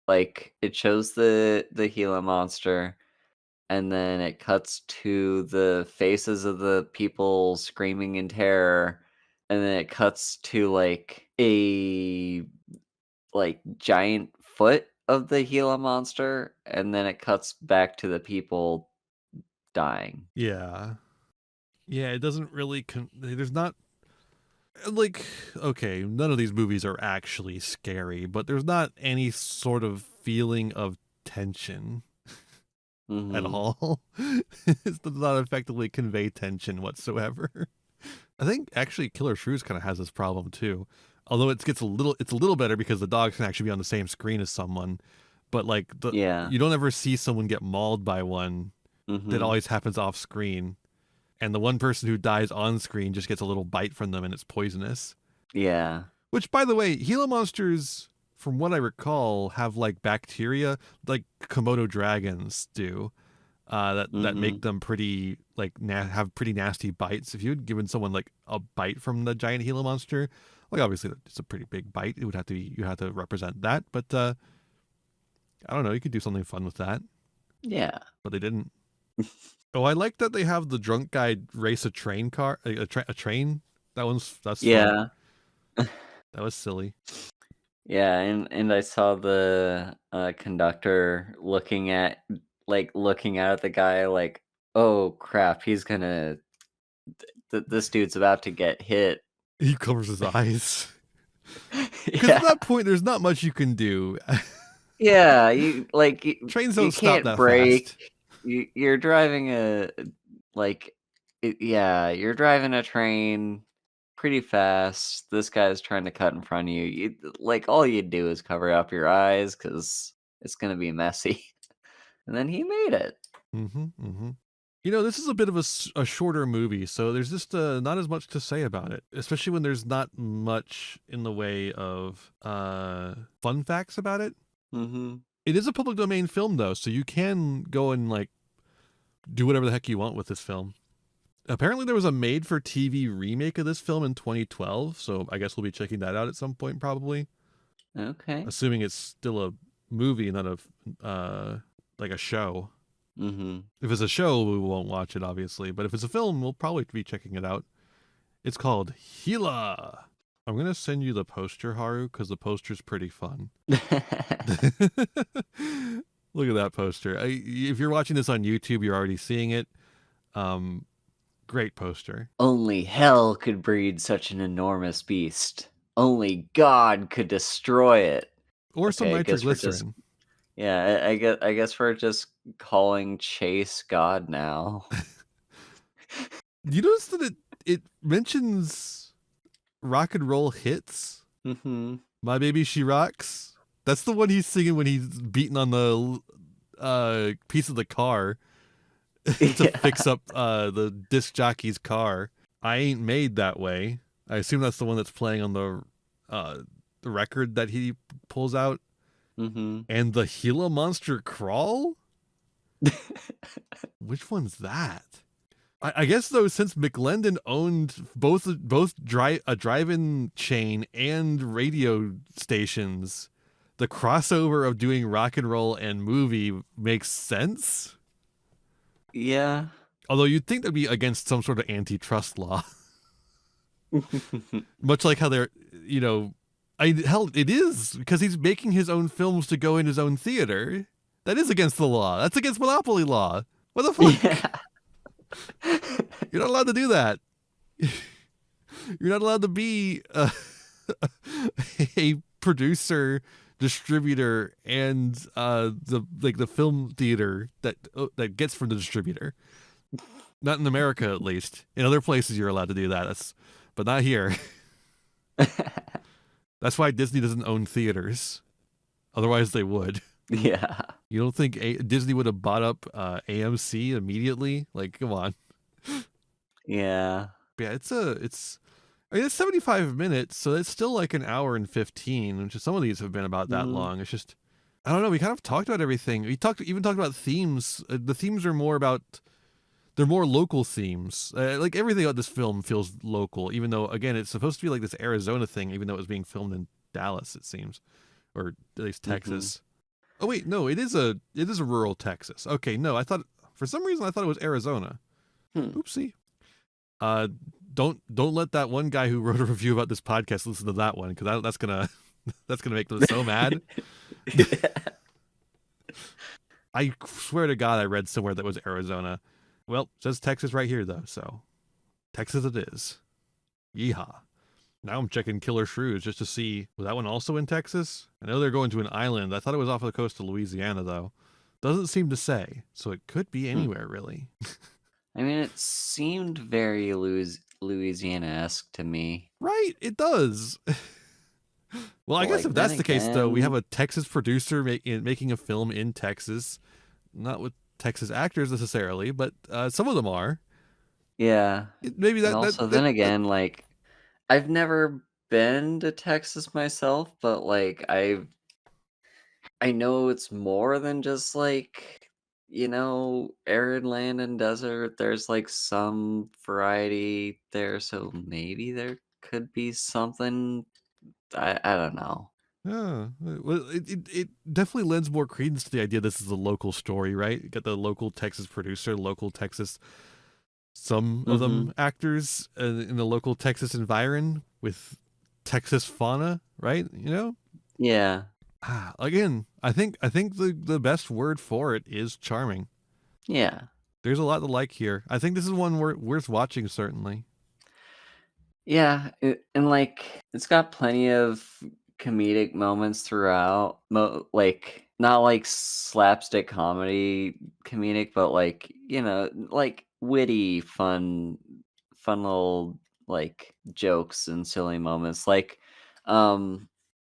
like, it shows the Gila monster, and then it cuts to the faces of the people screaming in terror, and then it cuts to, like, a, like, giant foot of the Gila monster, and then it cuts back to the people dying. Yeah. Yeah, it doesn't really there's not like okay, none of these movies are actually scary, but there's not any sort of feeling of tension at Mhm. all. It does not effectively convey tension whatsoever. I think actually Killer Shrews kind of has this problem too. Although it's a little better because the dogs can actually be on the same screen as someone, but like Yeah. you don't ever see someone get mauled by one. That Mhm. always happens off screen. And the one person who dies on screen just gets a little bite from them and it's poisonous. Yeah. Which, by the way, Gila monsters, from what I recall, have like bacteria, like Komodo dragons do, that make Mhm. them pretty like have pretty nasty bites. If you had given someone like a bite from the giant Gila monster, like obviously it's a pretty big bite. It would have to be you have to represent that, but I don't know. You could do something fun with that, Yeah. but they didn't. Oh, I like that they have the drunk guy race a train car, a train. That's fun. Yeah. That was silly. Yeah, and I saw the, conductor looking out at the guy like, "Oh, crap, he's gonna this dude's about to get hit." He covers his eyes because at Yeah. that point there's not much you can do. Yeah, you like, Trains you don't stop can't that brake, fast. you're driving like, yeah, you're driving a train pretty fast, this guy's trying to cut in front of you, like, all you do is cover up your eyes because it's gonna be messy. and then he made it. This is a bit of a shorter movie, so there's just not as much to say about it, especially when there's not much in the way of fun facts about it. Mm-hmm. It is a public domain film, though, so you can go and like do whatever the heck you want with this film. Apparently, there was a made-for-TV remake of this film in 2012, so I guess we'll be checking that out at some point, probably. Okay. Assuming it's still a movie, not a like a show. Mm-hmm. If it's a show, we won't watch it, obviously. But if it's a film, we'll probably be checking it out. It's called Gila. I'm going to send you the poster, Haru, because the poster's pretty fun. Look at that poster. If you're watching this on YouTube, you're already seeing it. Great poster. Only hell could breed such an enormous beast. Only God could destroy it. Or some Okay, I guess we're just nitroglycerin. yeah, I guess we're just calling Chase God now. You notice that it mentions rock and roll hits? Mm-hmm. My Baby She Rocks. That's the one he's singing when he's beating on the piece of the car to fix up the disc jockey's car. I Ain't Made That Way. I assume that's the one that's playing on the record that he pulls out. Mm-hmm. And the Gila Monster Crawl? Which one's that? I guess, though, since McLendon owned both a drive-in chain and radio stations, the crossover of doing rock and roll and movie makes sense. Yeah. Although you'd think that'd be against some sort of antitrust law. Much like how they're, hell, it is, because he's making his own films to go in his own theater. That is against the law. That's against monopoly law. What the fuck? Yeah. You're not allowed to do that. You're not allowed to be a producer, distributor, and the film theater that gets from the distributor. Not in America, at least. In other places, you're allowed to do that. But not here. That's why Disney doesn't own theaters. Otherwise, they would. Yeah. You don't think Disney would have bought up AMC immediately? Like, come on. Yeah. Yeah, it's 75 minutes, so it's still like an hour and 15, which some of these have been about that long. It's just, I don't know, we kind of talked about everything. We even talked about themes. The themes are they're more local themes. Like everything about this film feels local, even though, again, it's supposed to be like this Arizona thing, even though it was being filmed in Dallas, it seems, or at least Texas. Oh wait, no, it is a rural Texas. Okay, no, for some reason I thought it was Arizona. Oopsie. Don't let that one guy who wrote a review about this podcast listen to that one, because that's gonna make them so mad. I swear to God, I read somewhere that was Arizona. Well, it says Texas right here though, so Texas it is. Yeehaw. Now I'm checking Killer Shrews just to see, was that one also in Texas? I know they're going to an island. I thought it was off the coast of Louisiana, though. Doesn't seem to say, so it could be anywhere, really. I mean, it seemed very Louisiana-esque to me. Right, it does. Well, I guess if that's the case, though, we have a Texas producer making a film in Texas. Not with Texas actors necessarily, but some of them are. Yeah. Maybe that. And also, then again, like, I've never been to Texas myself, but like I know it's more than just like, arid land and desert. There's like some variety there, so maybe there could be something. I don't know. Yeah, well, it definitely lends more credence to the idea this is a local story, right? You got the local Texas producer, local Texas, some of them actors in the local Texas environ with Texas fauna, right? Yeah. Again, I think the best word for it is charming. Yeah. There's a lot to like here. I think this is one worth watching, certainly. Yeah, and like it's got plenty of comedic moments throughout. Like not like slapstick comedy comedic, but like like witty, fun little like jokes and silly moments. Like,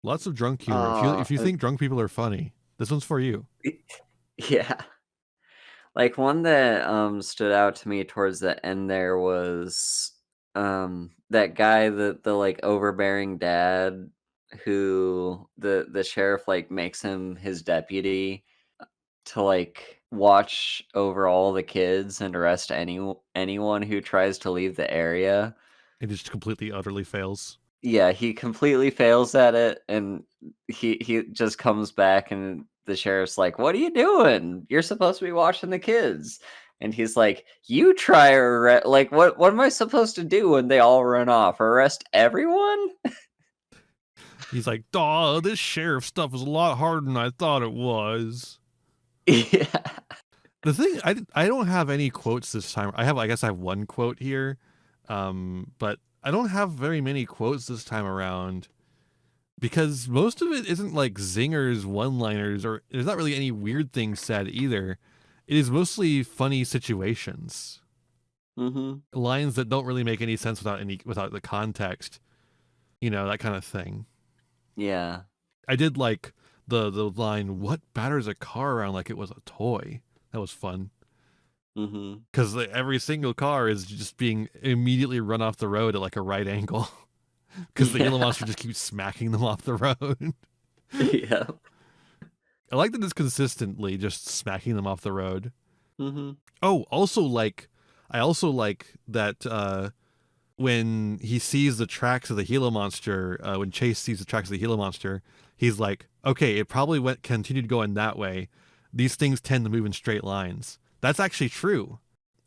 Lots of drunk humor. If you think drunk people are funny, this one's for you. yeah. Like, one that, stood out to me towards the end there was, that guy, the, like, overbearing dad who the sheriff, like, makes him his deputy to, like, watch over all the kids and arrest anyone who tries to leave the area. It just completely, utterly fails. Yeah, he completely fails at it, and he just comes back, and the sheriff's like, "What are you doing? You're supposed to be watching the kids." And he's like, "You try like, what am I supposed to do when they all run off? Arrest everyone?" He's like, "Duh, this sheriff stuff is a lot harder than I thought it was." Yeah. The thing, I don't have any quotes this time. I guess I have one quote here, but I don't have very many quotes this time around because most of it isn't like zingers, one-liners, or there's not really any weird things said either. It is mostly funny situations, Mhm. lines that don't really make any sense without the context, that kind of thing. Yeah. I did like the line, "What batters a car around like it was a toy?" That was fun. Mhm. Because every single car is just being immediately run off the road at like a right angle. Because the Gila Yeah. Monster just keeps smacking them off the road. Yeah. I like that it's consistently just smacking them off the road. Mhm. Oh, I also like that when he sees the tracks of the Gila Monster, when Chase sees the tracks of the Gila Monster, he's like, okay, it probably continued going that way. These things tend to move in straight lines. That's actually true.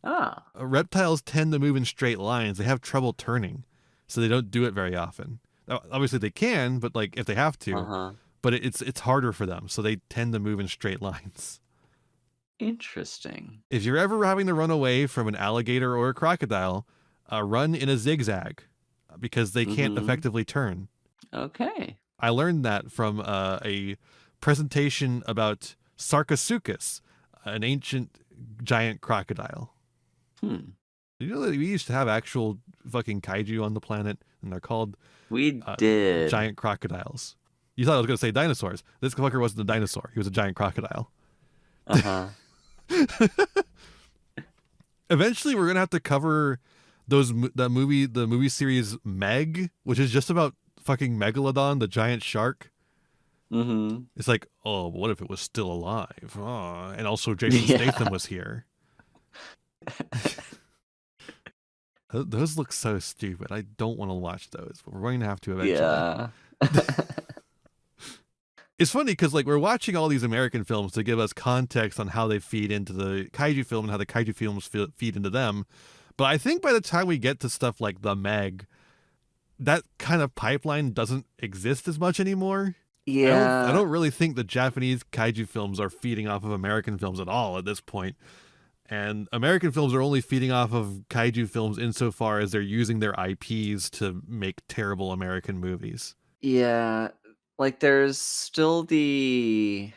Ah. Reptiles tend to move in straight lines. They have trouble turning, so they don't do it very often. Now, obviously, they can, but like if they have to, Uh-huh. but it's harder for them, so they tend to move in straight lines. Interesting. If you're ever having to run away from an alligator or a crocodile, run in a zigzag because they can't Mhm. effectively turn. Okay. I learned that from a presentation about Sarcosuchus, an ancient giant crocodile. Hmm. Did you know that we used to have actual fucking kaiju on the planet, and they're called We uh, did. giant crocodiles? You thought I was going to say dinosaurs. This fucker wasn't a dinosaur. He was a giant crocodile. Uh-huh. Eventually, we're going to have to cover the movie series Meg, which is just about fucking Megalodon, the giant shark. Mhm. It's like, oh, what if it was still alive? Oh, and also Jason Yeah. Statham was here. Those look so stupid. I don't want to watch those, but we're going to have to eventually. Yeah. It's funny because like we're watching all these American films to give us context on how they feed into the kaiju film and how the kaiju films feed into them. But I think by the time we get to stuff like The Meg, that kind of pipeline doesn't exist as much anymore. I Yeah. don't really think the Japanese kaiju films are feeding off of American films at all at this point. And American films are only feeding off of kaiju films insofar as they're using their IPs to make terrible American movies. Yeah. Like, like, there's still the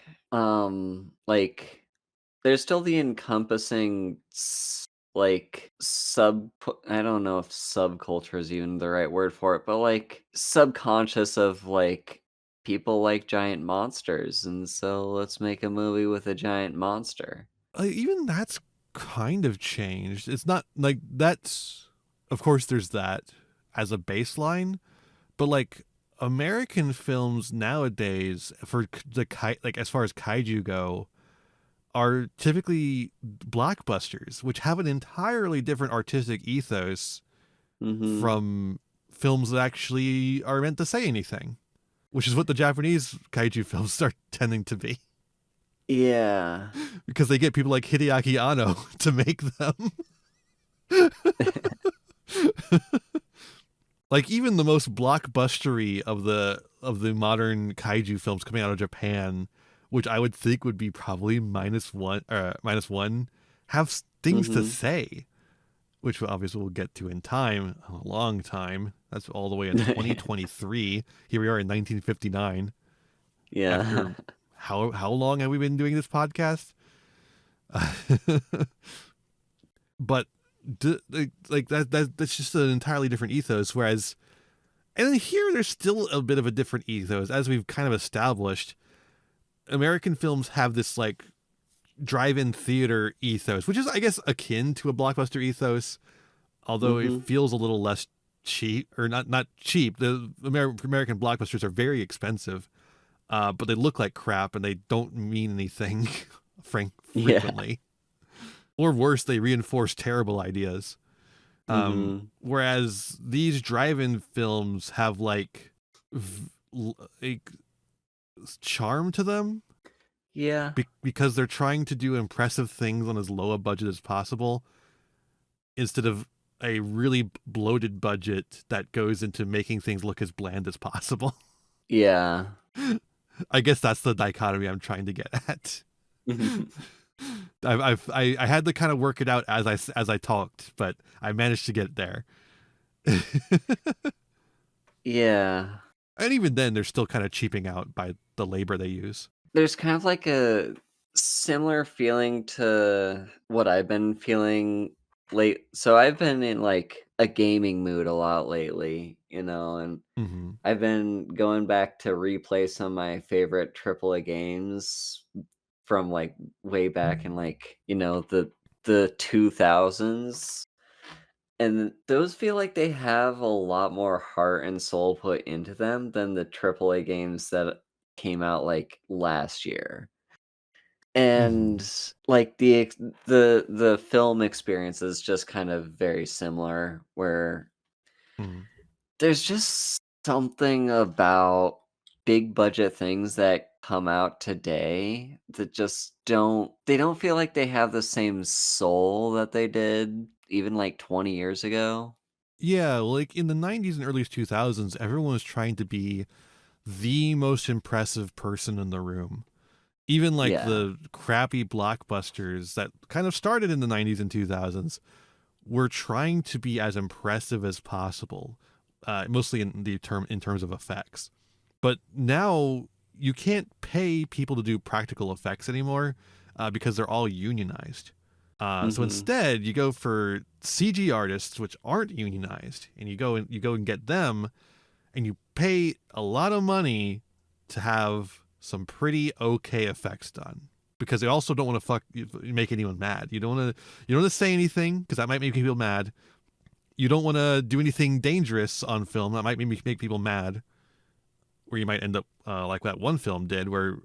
encompassing I don't know if subculture is even the right word for it, but, like, subconscious of, like, people like giant monsters, and so let's make a movie with a giant monster. Even that's kind of changed. It's not like that's, of course, there's that as a baseline, but like American films nowadays for like as far as kaiju go are typically blockbusters, which have an entirely different artistic ethos Mhm. from films that actually are meant to say anything, which is what the Japanese kaiju films are tending to be Yeah. because they get people like Hideaki Anno to make them. Like even the most blockbustery of the modern kaiju films coming out of Japan, which I would think would be probably minus one, have things to Mhm. say, which obviously we'll get to in time, a long time. That's all the way in 2023. Here we are in 1959. Yeah. After how long have we been doing this podcast? But like that's just an entirely different ethos. Whereas, and then here there's still a bit of a different ethos, as we've kind of established. American films have this like drive-in theater ethos, which is, I guess, akin to a blockbuster ethos, although it Mm-hmm. feels a little less cheap, or not cheap. The American blockbusters are very expensive, but they look like crap and they don't mean anything Yeah. frequently. Or worse, they reinforce terrible ideas. Mm-hmm. Whereas these drive-in films have like like charm to them Yeah. because they're trying to do impressive things on as low a budget as possible instead of a really bloated budget that goes into making things look as bland as possible. Yeah. I guess that's the dichotomy I'm trying to get at. I had to kind of work it out as I talked, but I managed to get there. Yeah. And even then, they're still kind of cheaping out by the labor they use. There's kind of like a similar feeling to what I've been feeling late. So I've been in like a gaming mood a lot lately, and Mm-hmm. I've been going back to replay some of my favorite AAA games from like way back in like, the 2000s. And those feel like they have a lot more heart and soul put into them than the AAA games that came out like last year. Mm-hmm. And like the film experience is just kind of very similar, where Mm-hmm. there's just something about big budget things that come out today that just don't feel like they have the same soul that they did even like 20 years ago. Yeah, like in the 90s and early 2000s, everyone was trying to be the most impressive person in the room. Even like Yeah. the crappy blockbusters that kind of started in the 90s and 2000s were trying to be as impressive as possible, mostly in terms of effects. But now you can't pay people to do practical effects anymore because they're all unionized. So Mhm. instead, you go for CG artists, which aren't unionized, and you go and get them, and you pay a lot of money to have some pretty okay effects done. Because they also don't want to make anyone mad. You don't want to say anything because that might make people mad. You don't want to do anything dangerous on film that might make people mad. Where you might end up like that one film did, where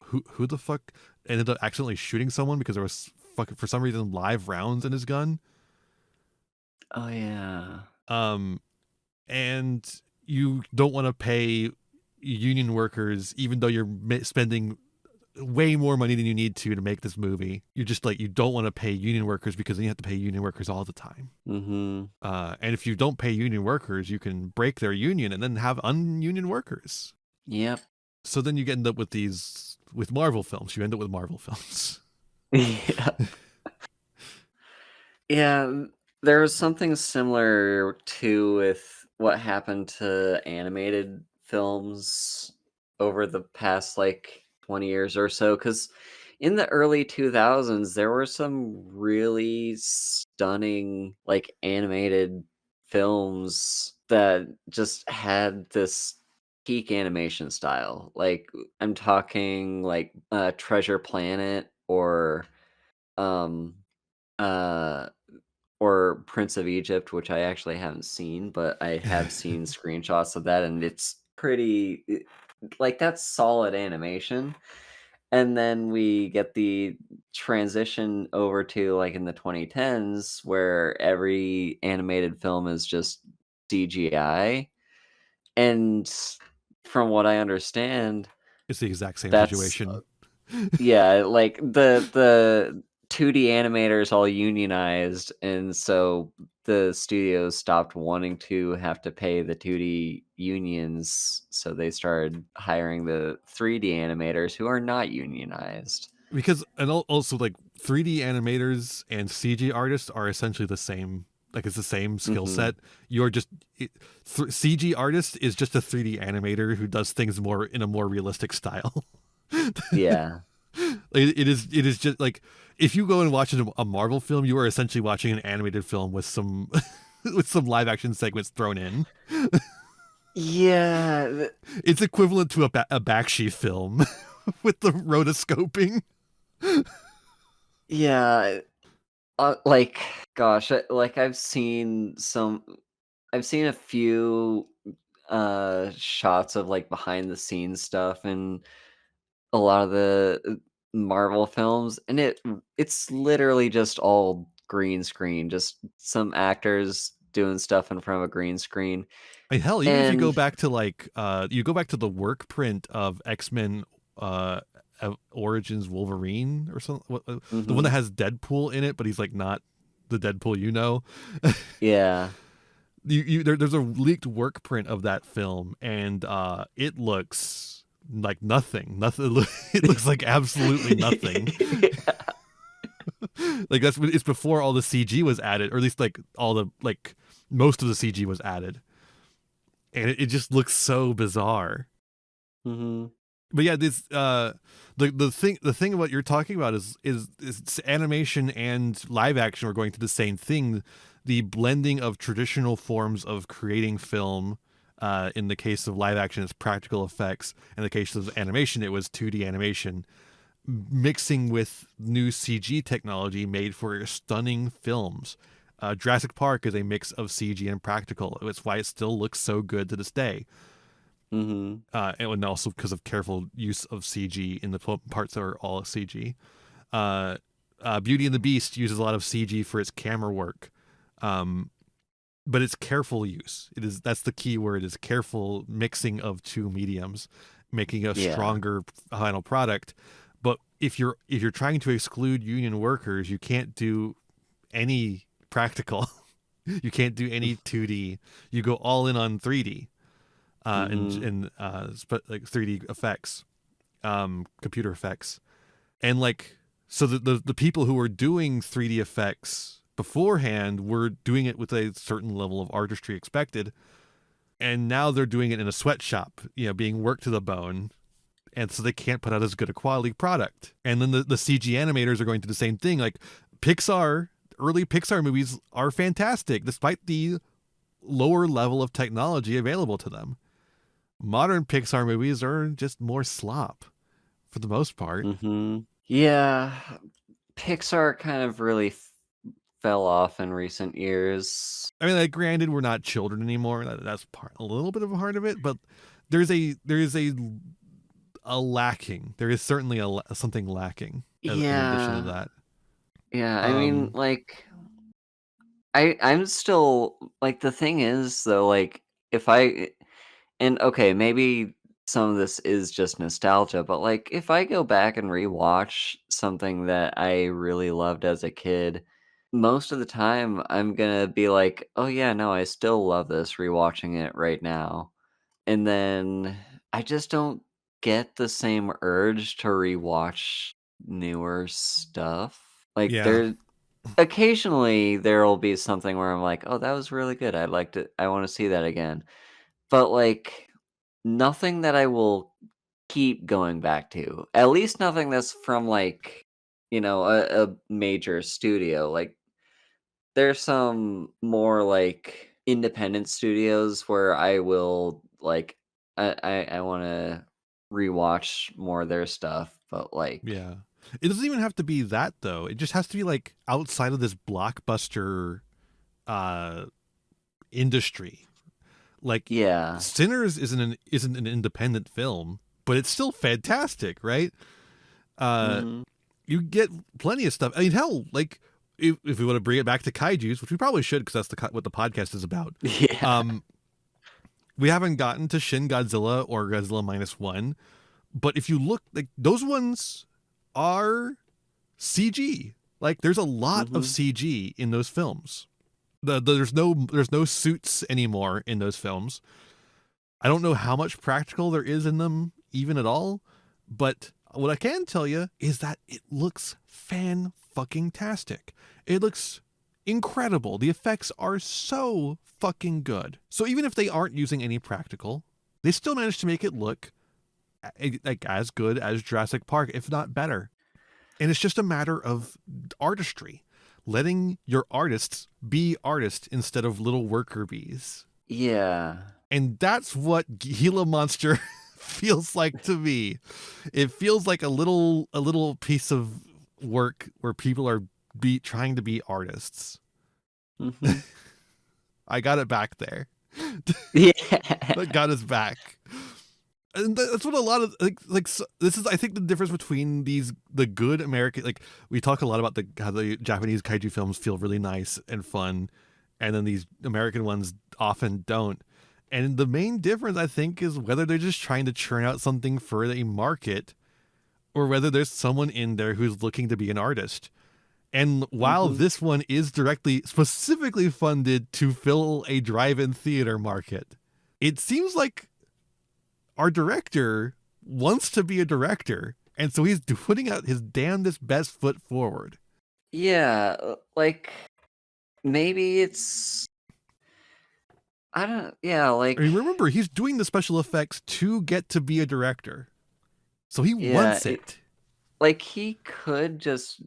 who the fuck ended up accidentally shooting someone because there was for some reason live rounds in his gun. Oh, yeah. Um, and you don't want to pay union workers, even though you're spending way more money than you need to make this movie. You're just like, you don't want to pay union workers because then you have to pay union workers all the time. Mhm. And if you don't pay union workers, you can break their union and then have ununion workers. Yep. So then you end up with Marvel films. You end up with Marvel films. Yep. Yeah, there was something similar too with what happened to animated films over the past like 20 years or so. Because in the early 2000s there were some really stunning like animated films that just had this peak animation style. Like I'm talking like Treasure Planet um uh or Prince of Egypt, which I actually haven't seen, but I have seen screenshots of that, and it's pretty like, that's solid animation. And then we get the transition over to, like, in the 2010s, where every animated film is just CGI, and from what I understand, It's the exact same that's situation. yeah, like, the 2D animators all unionized, and so the studios stopped wanting to have to pay the 2D unions, so they started hiring the 3D animators who are not unionized. Because and also like 3D animators and CG artists are essentially the same. Like it's the same skill Mhm. set. You're just CG artist is just a 3D animator who does things more in a more realistic style. Yeah. It is just like if you go and watch a Marvel film, you are essentially watching an animated film with some with some live action segments thrown in. Yeah, It's equivalent to a Bakshi film with the rotoscoping. Yeah, like, gosh, like, I've seen a few, shots of, like, behind the scenes stuff and a lot of the Marvel films, and it's literally just all green screen, just some actors doing stuff in front of a green screen, I mean, hell, even if you go and back to like you go back to the work print of X-Men uh Origins Wolverine or something, the one that mhm, has Deadpool in it, but he's like not the Deadpool you know. yeah. There's a leaked work print of that film, and it looks like nothing. It looks like absolutely nothing. Yeah. Like it's before all the CG was added, or at least like all the like most of the CG was added, and it just looks so bizarre. Mhm. But yeah, this the thing what you're talking about is animation and live action are going to the same thing, the blending of traditional forms of creating film. In the case of live action, it's practical effects. In the case of animation, it was 2D animation, mixing with new CG technology made for stunning films. Jurassic Park is a mix of CG and practical. It's why it still looks so good to this day. Mhm. And also because of careful use of CG in the parts that are all CG. Uh, Beauty and the Beast uses a lot of CG for its camera work, um, but it's careful use. That's the key word, is careful mixing of two mediums, making a Yeah. stronger final product. But if you're trying to exclude union workers, you can't do any practical. You can't do any 2D. You go all in on 3D. Mhm. Like 3D effects, computer effects, and like so the people who were doing 3D effects beforehand were doing it with a certain level of artistry expected, and now they're doing it in a sweatshop, being worked to the bone, and so they can't put out as good a quality product. And then the CG animators are going to do the same thing. Like Pixar, early Pixar movies are fantastic despite the lower level of technology available to them. Modern Pixar movies are just more slop for the most part. Mhm. Yeah, Pixar kind of really fell off in recent years. I mean, like, granted, we're not children anymore. That's a little bit of a part of it, but there is a lacking. There is certainly something lacking in addition to Yeah. that. Yeah, I mean, Um, like, I'm still like, the thing is, though, like, if I and okay, maybe some of this is just nostalgia, but, like, if I go back and rewatch something that I really loved as a kid, most of the time, I'm gonna be like, "Oh, yeah, no, I still love this rewatching it right now." And then I just don't get the same urge to rewatch newer stuff. Like, yeah, occasionally, there'll be something where I'm like, "Oh, that was really good. I wanna see that again." But, like, nothing that I will keep going back to. At least nothing that's from, like, a major studio. Like, there's some more, like, independent studios where I will, like I wanna rewatch more of their stuff, but, like, yeah. It doesn't even have to be that though. It just has to be like outside of this blockbuster uh industry. Like yeah. Sinners isn't an independent film, but it's still fantastic, right? Uh Mhm. you get plenty of stuff. I mean, hell, like if we want to bring it back to kaiju's, which we probably should because that's what the podcast is about. Yeah. Um, we haven't gotten to Shin Godzilla or Godzilla minus one, but if you look, like those ones are CG. Like there's a lot of Mhm. CG in those films. There's no suits anymore in those films. I don't know how much practical there is in them, even at all, but what I can tell you is that it looks fan fucking tastic. It looks incredible. The effects are so fucking good. So even if they aren't using any practical, they still managed to make it look like as good as Jurassic Park, if not better. And it's just a matter of artistry, letting your artists be artists instead of little worker bees. Yeah. And that's what Gila Monster feels like to me. It feels like a little piece of work where people are trying to be artists. Mhm. I got it back there. Yeah. That got us back. And that's what a lot of this is. I think the difference between the good American, like, we talk a lot about how the Japanese kaiju films feel really nice and fun, and then these American ones often don't. And the main difference, I think, is whether they're just trying to churn out something for a market, or whether there's someone in there who's looking to be an artist. And while Mhm. this one is specifically funded to fill a drive-in theater market, it seems like our director wants to be a director, and so he's putting out his damnedest best foot forward. Yeah, like, maybe it's I don't yeah, I mean, like remember, he's doing the special effects to get to be a director, so he yeah, wants it. like, he could just,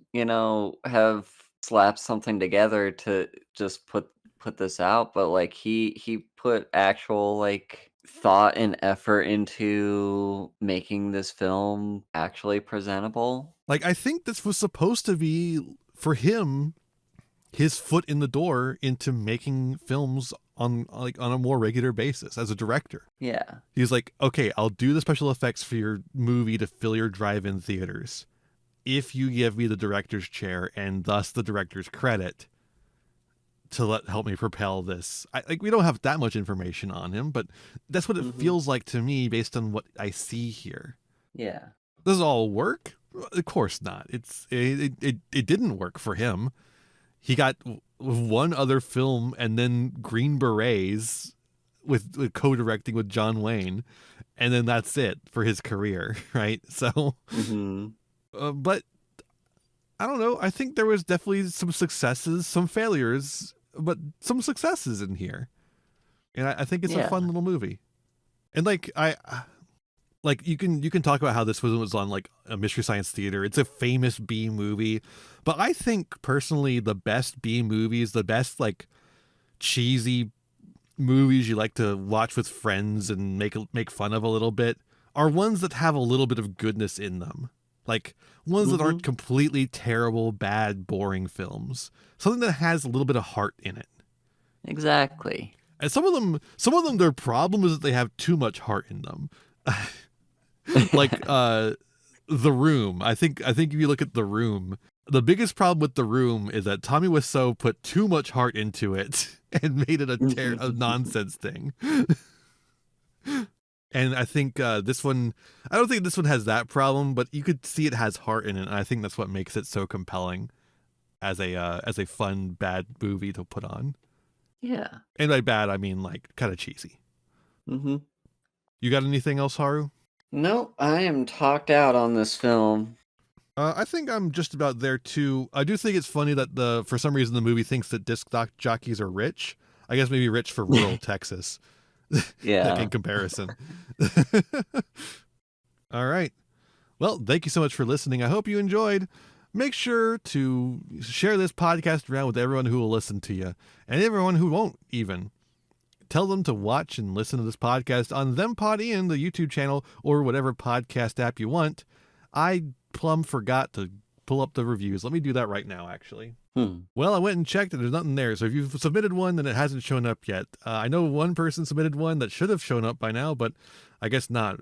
have slapped something together to just put this out, but, like, he put actual, like, thought and effort into making this film actually presentable. Like, I think this was supposed to be, for him, his foot in the door into making films on a more regular basis as a director. Yeah. He's like, okay, I'll do the special effects for your movie to fill your drive-in theaters if you give me the director's chair and thus the director's credit to help me propel this. We don't have that much information on him, but that's what it Mhm. feels like to me based on what I see here. Yeah. Does it all work? Of course not. It didn't work for him. He got one other film and then Green Berets with co-directing with John Wayne, and then that's it for his career, right? So, Mhm. but I don't know. I think there was definitely some successes, some failures, but some successes in here, and I think it's a fun Yeah. little movie. And you can talk about how this was on like a Mystery Science Theater. It's a famous B movie, but I think personally the best B movies, the best like cheesy movies you like to watch with friends and make fun of a little bit, are ones that have a little bit of goodness in them. Like ones that aren't Mhm. completely terrible, bad, boring films. Something that has a little bit of heart in it. Exactly. And some of them, their problem is that they have too much heart in them. Like The Room. I think if you look at The Room, the biggest problem with The Room is that Tommy Wiseau put too much heart into it and made it a nonsense thing. And I think this one, I don't think this one has that problem, but you could see it has heart in it, and I think that's what makes it so compelling as a fun bad movie to put on. Yeah. And by bad, I mean like kind of cheesy. Mhm. You got anything else, Haru? Nope, I am talked out on this film. I think I'm just about there too. I do think it's funny that for some reason the movie thinks that jockeys are rich. I guess maybe rich for rural Texas, like in Yeah. comparison. All right. Well, thank you so much for listening. I hope you enjoyed. Make sure to share this podcast around with everyone who will listen to you and everyone who won't even. Tell them to watch and listen to this podcast on ThemPodIan, the YouTube channel, or whatever podcast app you want. I plumb forgot to pull up the reviews. Let me do that right now, actually. Hmm. Well, I went and checked and there's nothing there. So if you've submitted one, then it hasn't shown up yet. I know one person submitted one that should have shown up by now, but I guess not.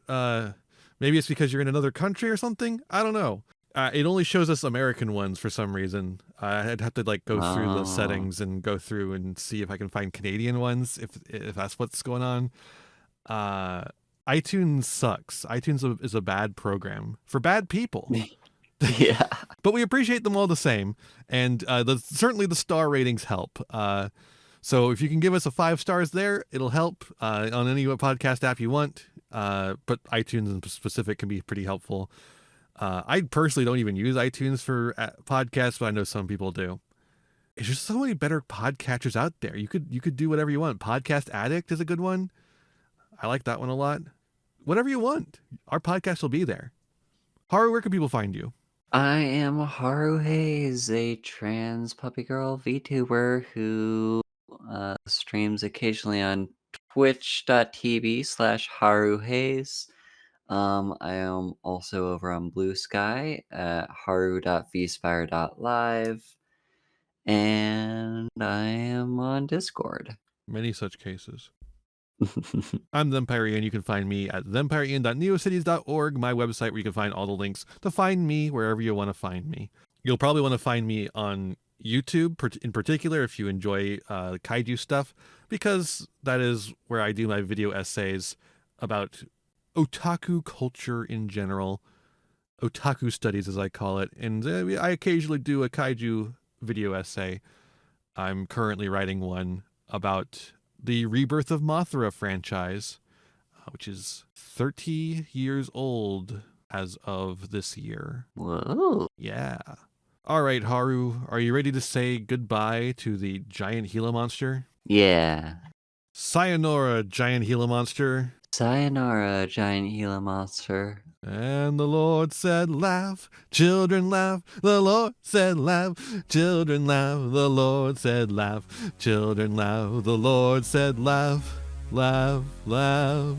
Maybe it's because you're in another country or something. I don't know. It only shows us American ones for some reason. I'd have to like go through the Oh. settings and go through and see if I can find Canadian ones, if that's what's going on. Uh, iTunes sucks. iTunes is a bad program for bad people. Yeah. But we appreciate them all the same, and certainly the star ratings help. So if you can give us a 5 stars there, it'll help on any podcast app you want. But iTunes in specific can be pretty helpful. I personally don't even use iTunes for podcasts, but I know some people do. There's just so many better podcatchers out there. You could do whatever you want. Podcast Addict is a good one. I like that one a lot. Whatever you want, our podcast will be there. Haru, where can people find you? I am Haru Hayes, a trans puppy girl VTuber who streams occasionally on twitch.tv/Haru Hayes. I am also over on Blue Sky at haru.vspire.live, and I am on Discord. Many such cases. I'm the Empire Ian. You can find me at thempireian.neocities.org, my website where you can find all the links to find me wherever you want to find me. You'll probably want to find me on YouTube in particular if you enjoy kaiju stuff, because that is where I do my video essays about otaku culture in general, otaku studies as I call it, and I occasionally do a kaiju video essay. I'm currently writing one about the Rebirth of Mothra franchise, which is 30 years old as of this year. Whoa. Yeah. All right, Haru, are you ready to say goodbye to the Giant Gila Monster? Yeah. Sayonara, Giant Gila Monster. Sayonara, Giant Gila Monster. And the Lord said, laugh, children laugh. The Lord said, laugh, children laugh. The Lord said, laugh, children laugh. The Lord said, laugh, laugh, laugh.